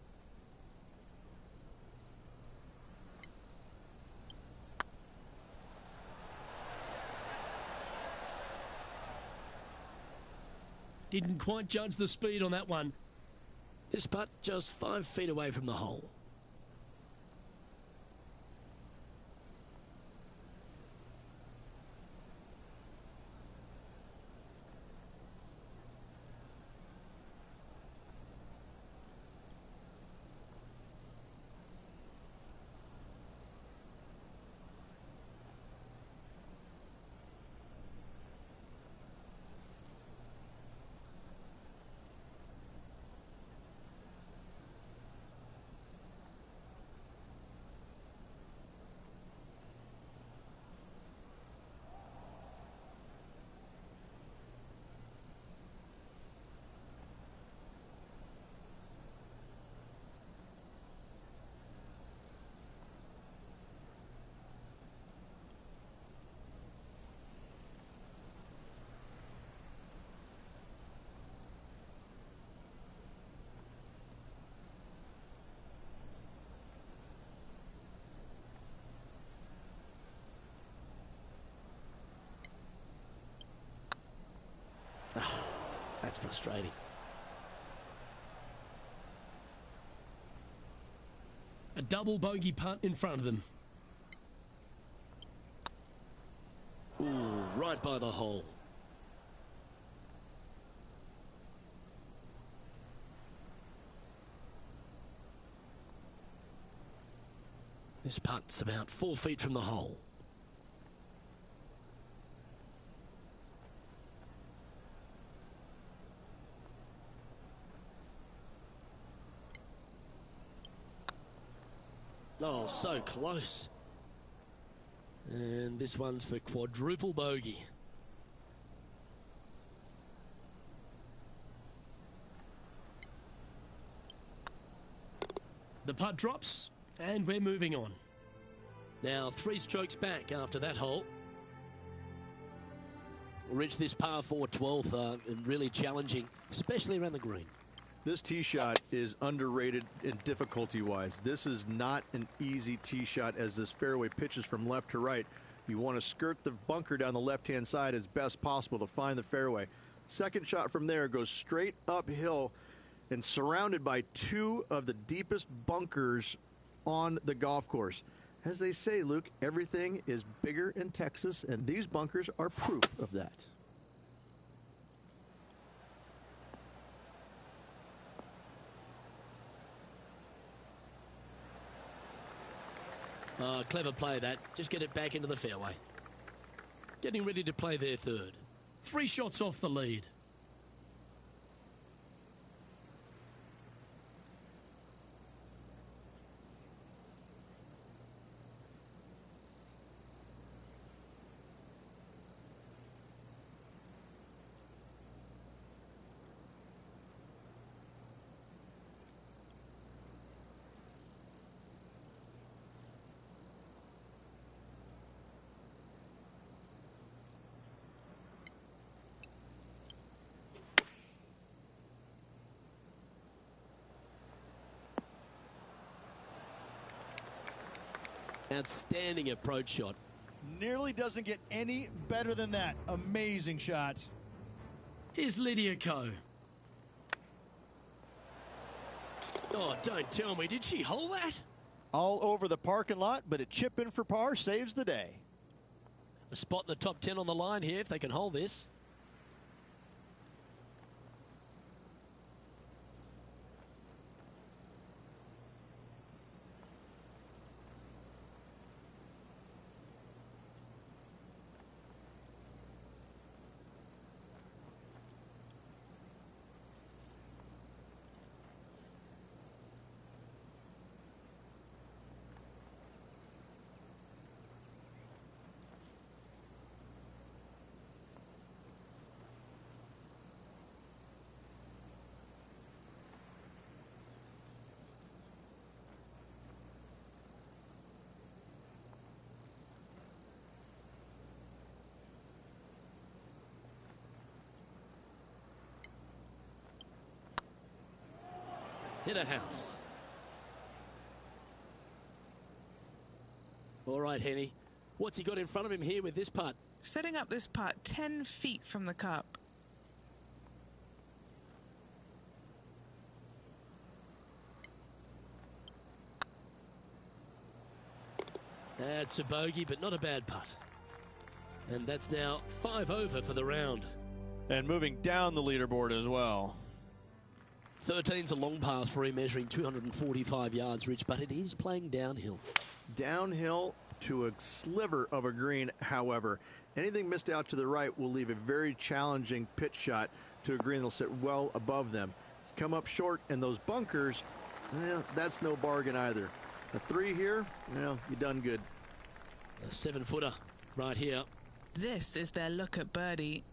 Didn't quite judge the speed on that one. This putt just 5 feet away from the hole. That's frustrating. A double bogey putt in front of them. Ooh, right by the hole. This putt's about 4 feet from the hole. Oh, so close. And this one's for quadruple bogey. The putt drops, and we're moving on. Now 3 strokes back after that hole. We'll reach this par 4 12th, and really challenging, especially around the green. This tee shot is underrated in difficulty-wise. This is not an easy tee shot as this fairway pitches from left to right. You want to skirt the bunker down the left-hand side as best possible to find the fairway. Second shot from there goes straight uphill and surrounded by 2 of the deepest bunkers on the golf course. As they say, Luke, everything is bigger in Texas, and these bunkers are proof of that. Clever play that. Just get it back into the fairway. Getting ready to play their third. 3 shots off the lead. Outstanding approach shot. Nearly doesn't get any better than that. Amazing shot. Here's Lydia Ko. Oh, don't tell me. Did she hole that? All over the parking lot, but a chip in for par saves the day. A spot in the top 10 on the line here if they can hold this. Hit a house. All right, Henny. What's he got in front of him here with this putt? Setting up this putt 10 feet from the cup. That's a bogey, but not a bad putt. And that's now 5 over for the round. And moving down the leaderboard as well. 13's a long path for him, measuring 245 yards, Rich, but it is playing downhill. Downhill to a sliver of a green, however. Anything missed out to the right will leave a very challenging pitch shot to a green that'll sit well above them. Come up short in those bunkers, well, that's no bargain either. A 3 here, well, you done good. A 7-footer right here. This is their look at birdie.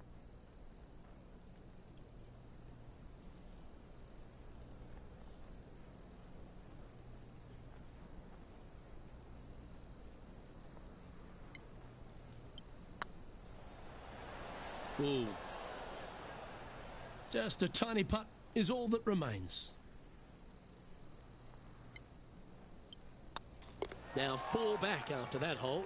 Ooh. Just a tiny putt is all that remains. Now 4 back after that hole.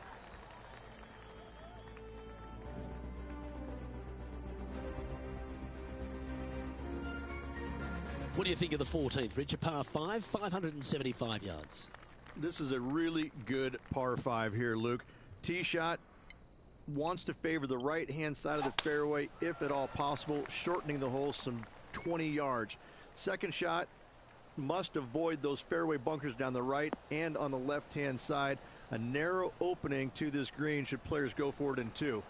What do you think of the 14th, Rich? A par 5, 575 yards. This is a really good par 5 here, Luke. Tee shot wants to favor the right-hand side of the fairway, if at all possible, shortening the hole some 20 yards. Second shot must avoid those fairway bunkers down the right and on the left-hand side. A narrow opening to this green should players go for it in 2.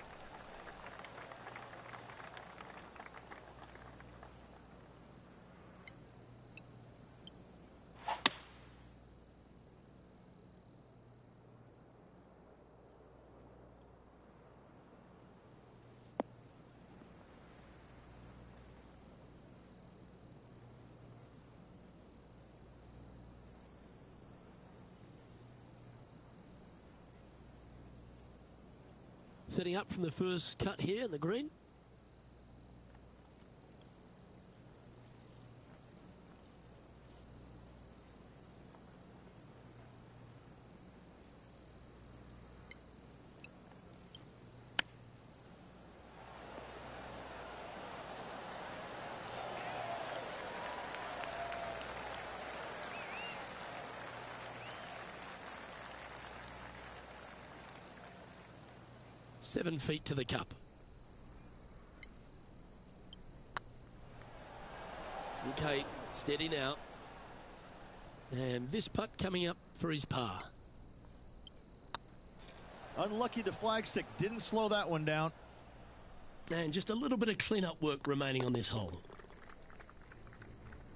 Setting up from the first cut here in the green. Seven feet to the cup. Okay, steady now. And this putt coming up for his par. Unlucky the flagstick didn't slow that one down. And just a little bit of clean-up work remaining on this hole.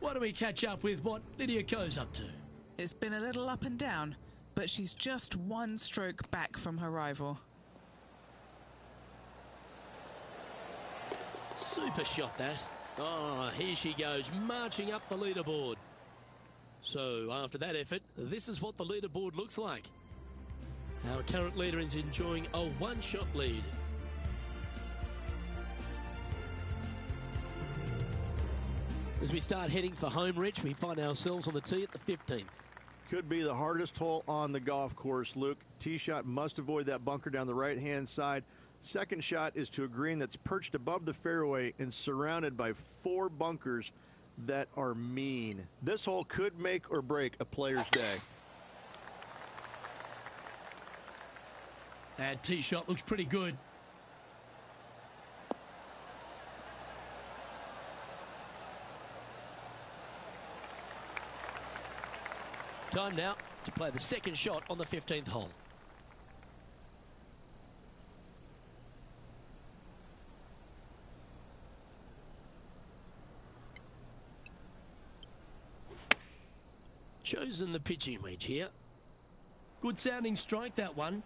Why don't we catch up with what Lydia Ko's up to? It's been a little up and down, but she's just one stroke back from her rival. Super shot that. Oh, here she goes, marching up the leaderboard. So after that effort, this is what the leaderboard looks like. Our current leader is enjoying a one-shot lead. As we start heading for home, Rich, we find ourselves on the tee at the 15th. Could be the hardest hole on the golf course, Luke. Tee shot must avoid that bunker down the right-hand side. Second shot is to a green that's perched above the fairway and surrounded by 4 bunkers that are mean. This hole could make or break a player's day. That tee shot looks pretty good. Time now to play the second shot on the 15th hole. Chosen the pitching wedge here. Good sounding strike, that one.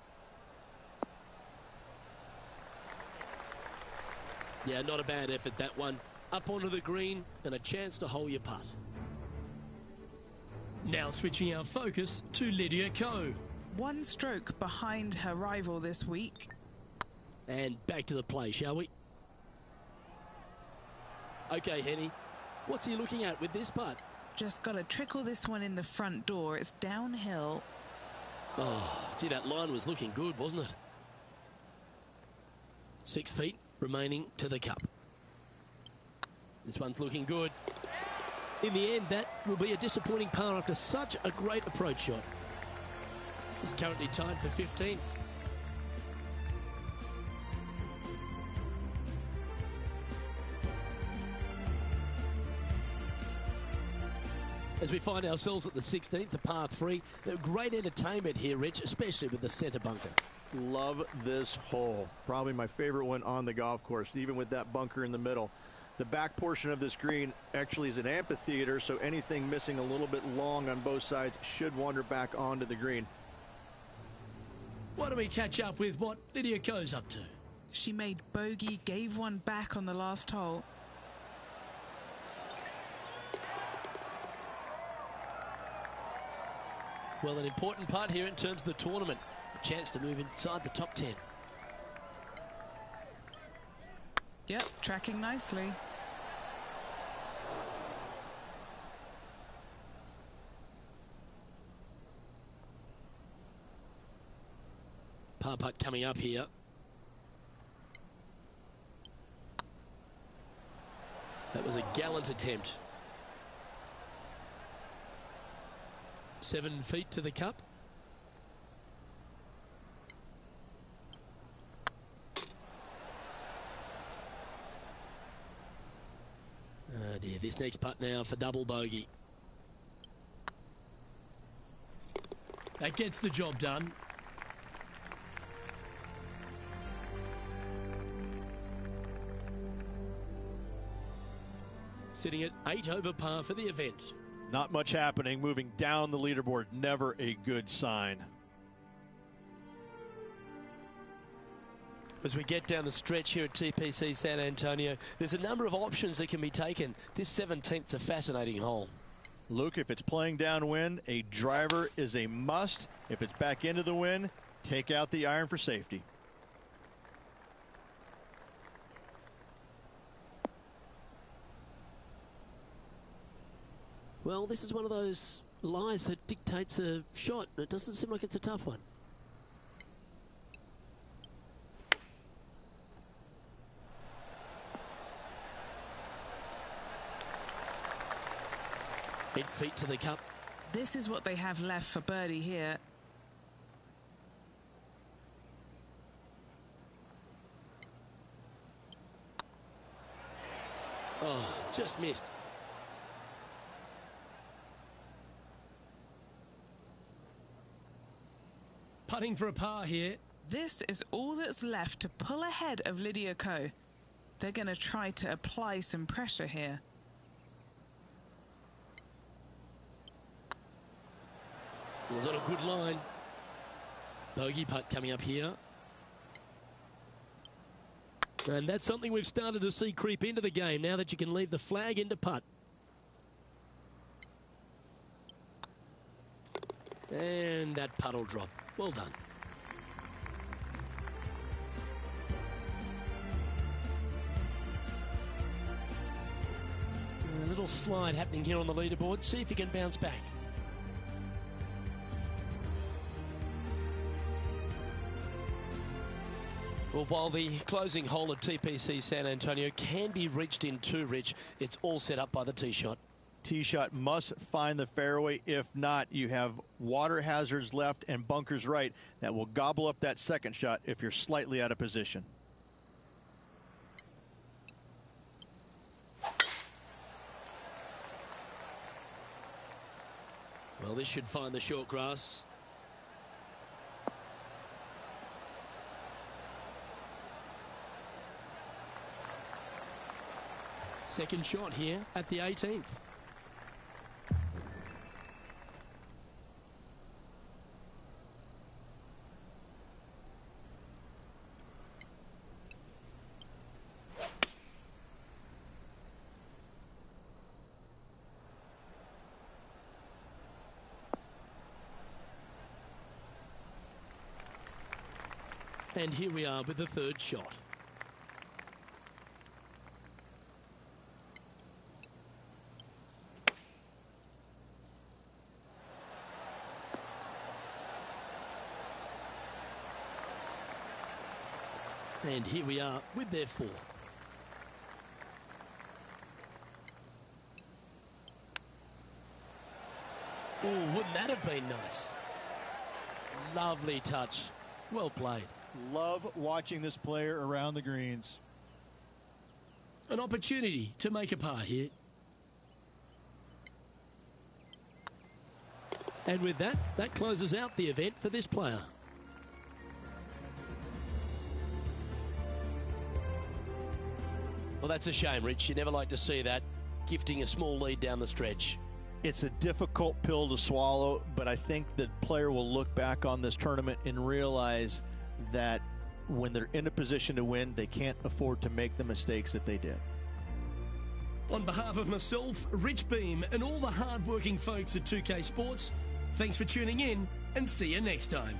Yeah, not a bad effort, that one. Up onto the green and a chance to hole your putt. Now switching our focus to Lydia Ko. One stroke behind her rival this week. And back to the play, shall we? Okay, Henny. What's he looking at with this putt? Just got to trickle this one in the front door. It's downhill. Oh, gee, that line was looking good, wasn't it? 6 feet remaining to the cup. This one's looking good. In the end, that will be a disappointing par after such a great approach shot. It's currently tied for 15th. As we find ourselves at the 16th, the par 3, great entertainment here, Rich, especially with the centre bunker. Love this hole. Probably my favorite one on the golf course, even with that bunker in the middle. The back portion of this green actually is an amphitheater, so anything missing a little bit long on both sides should wander back onto the green. Why don't we catch up with what Lydia Ko's up to? She made bogey, gave one back on the last hole. Well, an important part here in terms of the tournament. A chance to move inside the top 10. Yep, tracking nicely. Par putt coming up here. That was a gallant attempt. 7 feet to the cup. Oh dear, this next putt now for double bogey. That gets the job done. Sitting at 8 over par for the event. Not much happening, moving down the leaderboard, never a good sign. As we get down the stretch here at TPC San Antonio, there's a number of options that can be taken. This 17th's a fascinating hole. Luke, if it's playing downwind, a driver is a must. If it's back into the wind, take out the iron for safety. Well, this is one of those lies that dictates a shot. It doesn't seem like it's a tough one. Eight feet to the cup. This is what they have left for birdie here. Oh, just missed. Putting for a par here. This is all that's left to pull ahead of Lydia Ko. They're going to try to apply some pressure here. Was on a good line. Bogey putt coming up here. And that's something we've started to see creep into the game now that you can leave the flag into putt. And that putt will drop. Well done. A little slide happening here on the leaderboard. See if you can bounce back. Well, while the closing hole at TPC San Antonio can be reached in 2, Rich, it's all set up by the tee shot. Tee shot must find the fairway. If not, you have water hazards left and bunkers right that will gobble up that second shot if you're slightly out of position. Well, this should find the short grass. Second shot here at the 18th. And here we are with the third shot. And here we are with their fourth. Oh, wouldn't that have been nice? Lovely touch. Well played. Love watching this player around the greens. An opportunity to make a par here. And with that, that closes out the event for this player. Well, that's a shame, Rich. You never like to see that, gifting a small lead down the stretch. It's a difficult pill to swallow, but I think the player will look back on this tournament and realize that when they're in a position to win, they can't afford to make the mistakes that they did. On behalf of myself, Rich Beam, and all the hard-working folks at 2K Sports, thanks for tuning in, and see you next time.